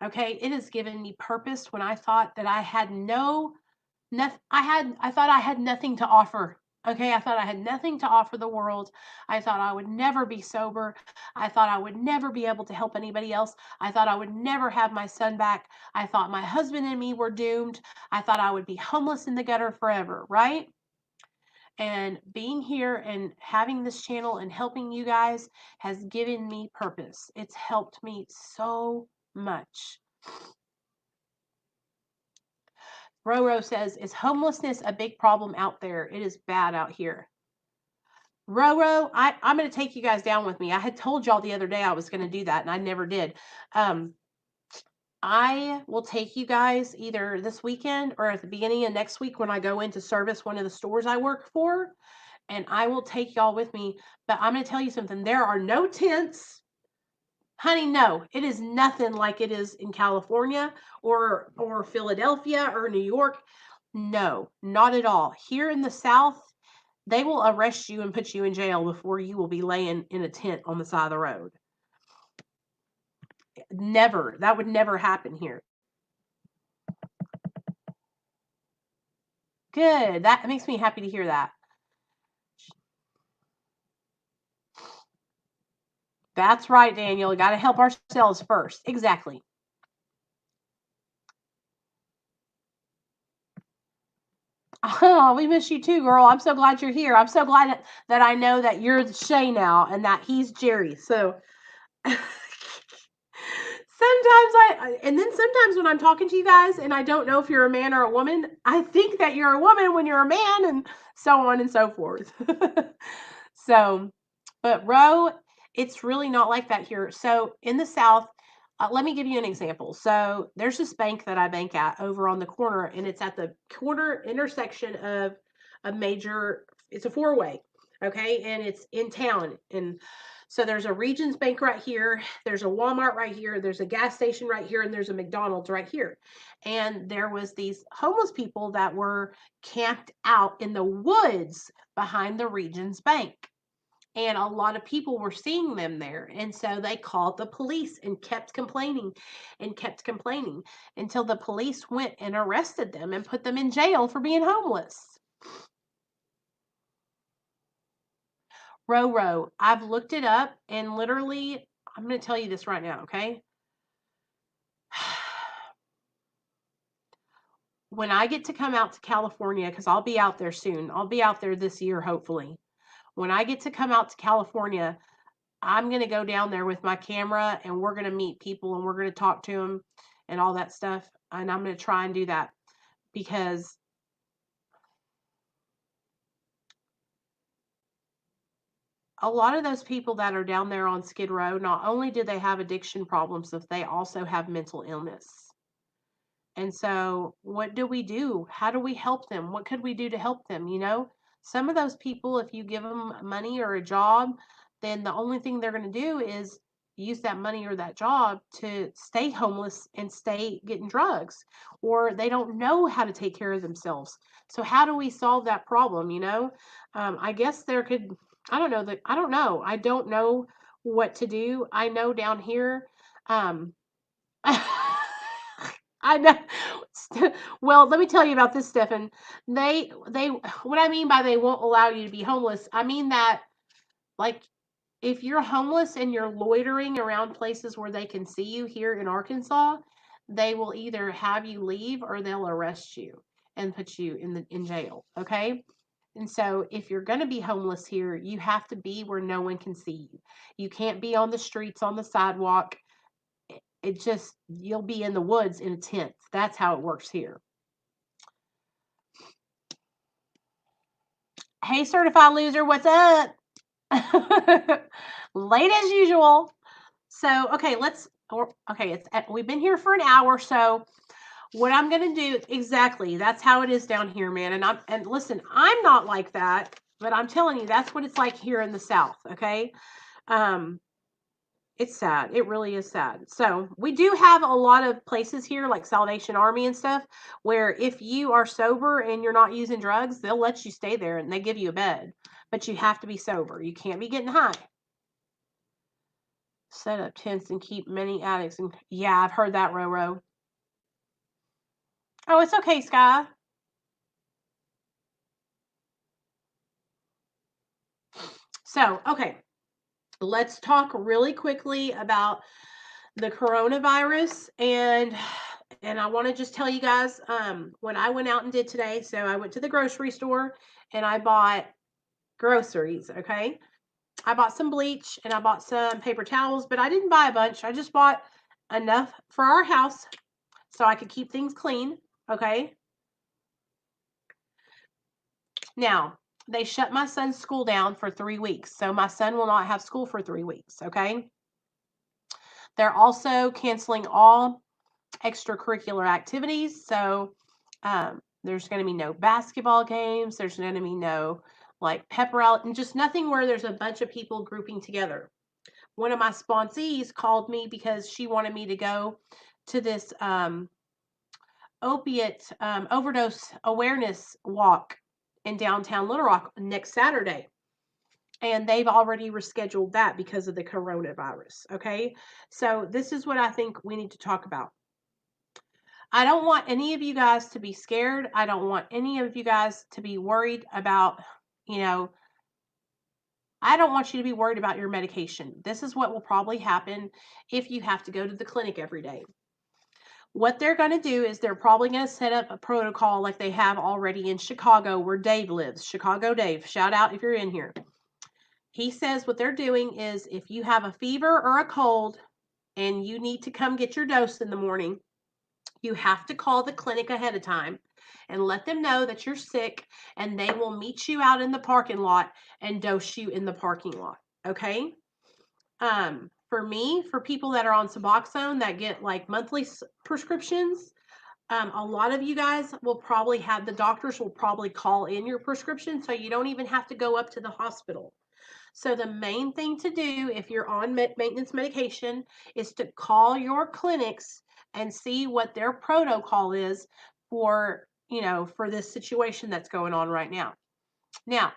Okay, it has given me purpose when I thought that I had I thought I had nothing to offer. Okay, I thought I had nothing to offer the world. I thought I would never be sober. I thought I would never be able to help anybody else. I thought I would never have my son back. I thought my husband and me were doomed. I thought I would be homeless in the gutter forever, right? And being here and having this channel and helping you guys has given me purpose. It's helped me so much. Roro says, is homelessness a big problem out there? It is bad out here. Roro, I'm going to take you guys down with me. I had told y'all the other day I was going to do that, and I never did. I will take you guys either this weekend or at the beginning of next week when I go in to service one of the stores I work for, and I will take y'all with me. But I'm going to tell you something. There are no tents. Honey, no, it is nothing like it is in California or Philadelphia or New York. No, not at all. Here in the South, they will arrest you and put you in jail before you will be laying in a tent on the side of the road. Never. That would never happen here. Good. That makes me happy to hear that. That's right, Daniel. Got to help ourselves first. Exactly. Oh, we miss you too, girl. I'm so glad you're here. I'm so glad that I know that you're Shay now and that he's Jerry. So sometimes and then sometimes when I'm talking to you guys and I don't know if you're a man or a woman, I think that you're a woman when you're a man and so on and so forth. So, but Ro, it's really not like that here. So in the South, let me give you an example. So there's this bank that I bank at over on the corner, and it's at the corner intersection of a major, it's a four-way, okay? And it's in town. And so there's a Regions Bank right here, there's a Walmart right here, there's a gas station right here, and there's a McDonald's right here. And there was these homeless people that were camped out in the woods behind the Regions Bank. And a lot of people were seeing them there. And so they called the police and kept complaining until the police went and arrested them and put them in jail for being homeless. Roro, I've looked it up and literally, I'm going to tell you this right now, okay? When I get to come out to California, because I'll be out there soon, I'll be out there this year, hopefully. When I get to come out to California, I'm going to go down there with my camera and we're going to meet people and we're going to talk to them and all that stuff. And I'm going to try and do that because a lot of those people that are down there on Skid Row, not only do they have addiction problems, but they also have mental illness. And so what do we do? How do we help them? What could we do to help them? Some of those people, if you give them money or a job, then the only thing they're going to do is use that money or that job to stay homeless and stay getting drugs, or they don't know how to take care of themselves. So how do we solve that problem? I guess there could, I don't know what to do. I know down here, um, I know. Well, let me tell you about this, Stefan. They, what I mean by they won't allow you to be homeless, I mean that, like, if you're homeless and you're loitering around places where they can see you here in Arkansas, they will either have you leave or they'll arrest you and put you in jail. Okay. And so if you're going to be homeless here, you have to be where no one can see you. You can't be on the streets, on the sidewalk. It just, you'll be in the woods in a tent. That's how it works here. Hey, certified loser, what's up? Late as usual. So, okay, we've been here for an hour. So, what I'm going to do, exactly, that's how it is down here, man. And listen, I'm not like that, but I'm telling you, that's what it's like here in the South. Okay. Um, It's sad. It really is sad. So we do have a lot of places here like Salvation Army and stuff where if you are sober and you're not using drugs, they'll let you stay there and they give you a bed. But you have to be sober. You can't be getting high. Set up tents and keep many addicts. And yeah, I've heard that, Roro. Oh, it's okay, Sky. So, okay. Let's talk really quickly about the coronavirus, and I want to just tell you guys what I went out and did today. So I went to the grocery store and I bought groceries. Okay, I bought some bleach and I bought some paper towels, but I didn't buy a bunch. I just bought enough for our house so I could keep things clean. Okay, now they shut my son's school down for 3 weeks, so my son will not have school for 3 weeks. Okay, they're also canceling all extracurricular activities. So there's going to be no basketball games. There's going to be no like pep rally and just nothing where there's a bunch of people grouping together. One of my sponsees called me because she wanted me to go to this opiate overdose awareness walk in downtown Little Rock next Saturday. And they've already rescheduled that because of the coronavirus. Okay. So this is what I think we need to talk about. I don't want any of you guys to be scared. I don't want any of you guys to be worried about, you know, I don't want you to be worried about your medication. This is what will probably happen if you have to go to the clinic every day. What they're going to do is they're probably going to set up a protocol like they have already in Chicago where Dave lives. Chicago Dave, shout out if you're in here. He says what they're doing is if you have a fever or a cold and you need to come get your dose in the morning, you have to call the clinic ahead of time and let them know that you're sick, and they will meet you out in the parking lot and dose you in the parking lot. Okay. For me, for people that are on Suboxone that get like monthly prescriptions, a lot of you guys will probably have, the doctors will probably call in your prescription so you don't even have to go up to the hospital. So the main thing to do if you're on maintenance medication is to call your clinics and see what their protocol is for, for this situation that's going on right now. Now,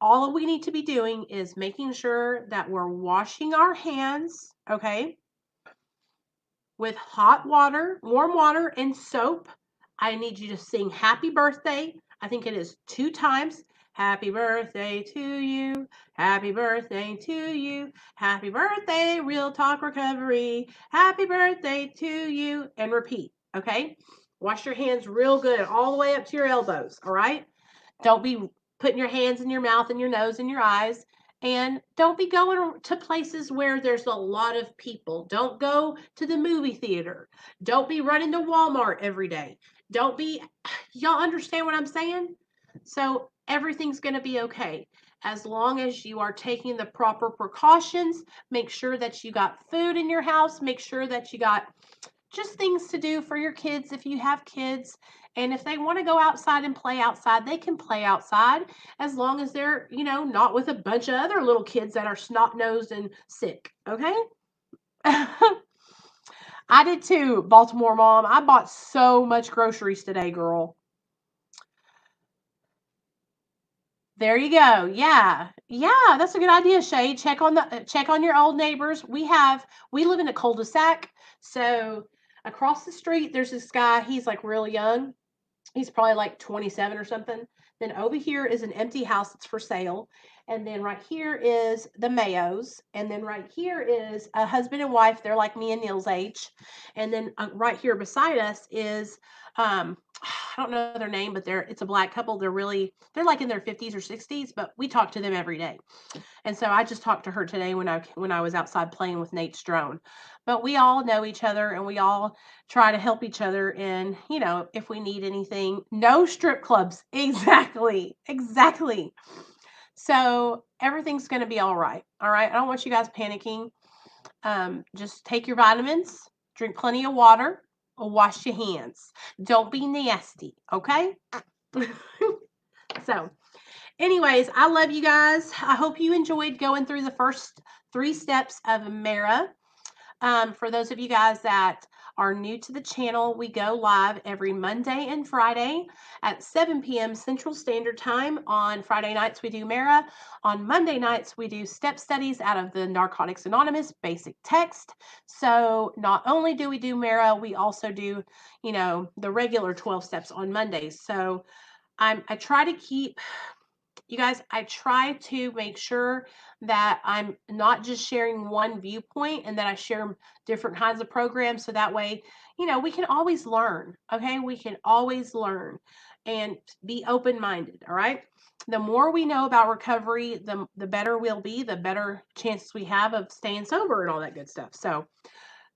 all we need to be doing is making sure that we're washing our hands, okay, with hot water, warm water, and soap. I need you to sing happy birthday. I think it is 2 times. Happy birthday to you. Happy birthday to you. Happy birthday, Real Talk Recovery. Happy birthday to you. And repeat, okay? Wash your hands real good all the way up to your elbows, all right? Don't be putting your hands in your mouth and your nose and your eyes. And don't be going to places where there's a lot of people. Don't go to the movie theater. Don't be running to Walmart every day. Don't be, y'all understand what I'm saying? So everything's going to be okay. As long as you are taking the proper precautions, make sure that you got food in your house, make sure that you got just things to do for your kids if you have kids. And if they want to go outside and play outside, they can play outside as long as they're, not with a bunch of other little kids that are snot-nosed and sick. Okay? I did too, Baltimore mom. I bought so much groceries today, girl. There you go. Yeah. Yeah, that's a good idea, Shay. Check on your old neighbors. We live in a cul-de-sac. So across the street there's this guy, he's like real young. He's probably like 27 or something. Then over here is an empty house that's for sale. And then right here is the Mayos. And then right here is a husband and wife. They're like me and Neil's age. And then right here beside us is I don't know their name, but it's a black couple. They're like in their 50s or 60s, but we talk to them every day. And so I just talked to her today when I was outside playing with Nate's drone. But we all know each other and we all try to help each other in, if we need anything. No strip clubs. Exactly. Exactly. So everything's going to be all right. All right. I don't want you guys panicking. Just take your vitamins, drink plenty of water, or wash your hands. Don't be nasty. Okay. So, anyways, I love you guys. I hope you enjoyed going through the first 3 steps of Mara. For those of you guys that are new to the channel, we go live every Monday and Friday at 7 p.m. Central Standard Time. On Friday nights, we do Mara. On Monday nights, we do step studies out of the Narcotics Anonymous basic text. So not only do we do Mara, we also do, the regular 12 steps on Mondays. So I try to keep, you guys, I try to make sure that I'm not just sharing one viewpoint and that I share different kinds of programs. So that way, we can always learn. Okay. We can always learn and be open-minded. All right. The more we know about recovery, the better we'll be, the better chances we have of staying sober and all that good stuff. So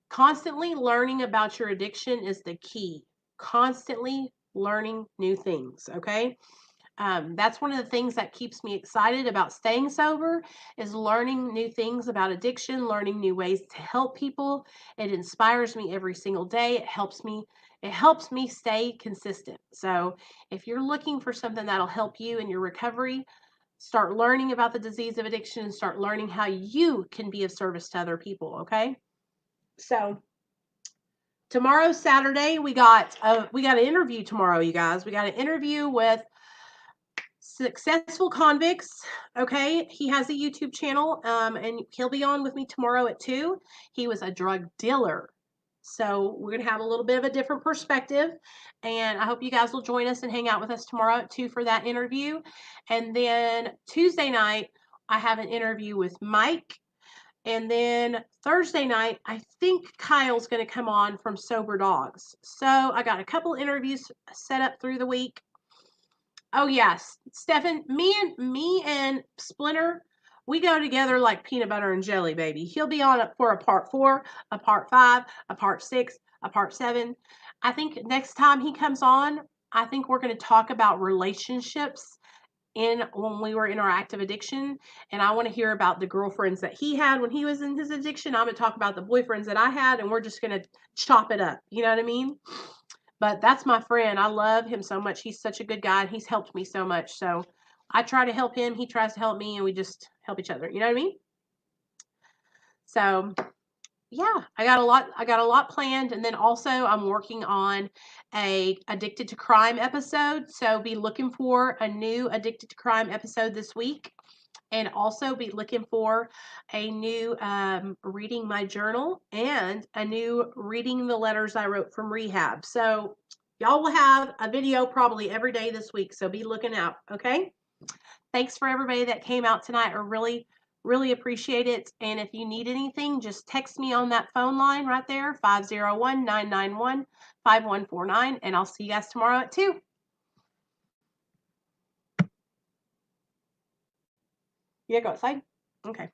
constantly learning about your addiction is the key. Constantly learning new things. Okay. That's one of the things that keeps me excited about staying sober is learning new things about addiction, learning new ways to help people. It inspires me every single day. It helps me stay consistent. So if you're looking for something that'll help you in your recovery, start learning about the disease of addiction and start learning how you can be of service to other people. Okay. So tomorrow, Saturday, we got an interview tomorrow, you guys. We got an interview with Successful Convicts. Okay, he has a YouTube channel, and he'll be on with me tomorrow at 2. He was a drug dealer, so we're gonna have a little bit of a different perspective, and I hope you guys will join us and hang out with us tomorrow at 2 for that interview. And then Tuesday night I have an interview with Mike, and then Thursday night I think Kyle's gonna come on from Sober Dogs. So I got a couple interviews set up through the week. Oh yes, Stefan, me and Splinter, we go together like peanut butter and jelly, baby. He'll be on for a part 4, a part 5, a part 6, a part 7. I think next time he comes on, I think we're going to talk about relationships in when we were in our active addiction, and I want to hear about the girlfriends that he had when he was in his addiction. I'm going to talk about the boyfriends that I had, and we're just going to chop it up. You know what I mean? But that's my friend. I love him so much. He's such a good guy, and he's helped me so much. So I try to help him. He tries to help me, and we just help each other. You know what I mean? So yeah, I got a lot planned, and then also I'm working on a Addicted to Crime episode. So be looking for a new Addicted to Crime episode this week. And also be looking for a new reading my journal and a new reading the letters I wrote from rehab. So y'all will have a video probably every day this week. So be looking out. Okay. Thanks for everybody that came out tonight. I really, really appreciate it. And if you need anything, just text me on that phone line right there, 501-991-5149. And I'll see you guys tomorrow at 2. You gotta go outside? Okay.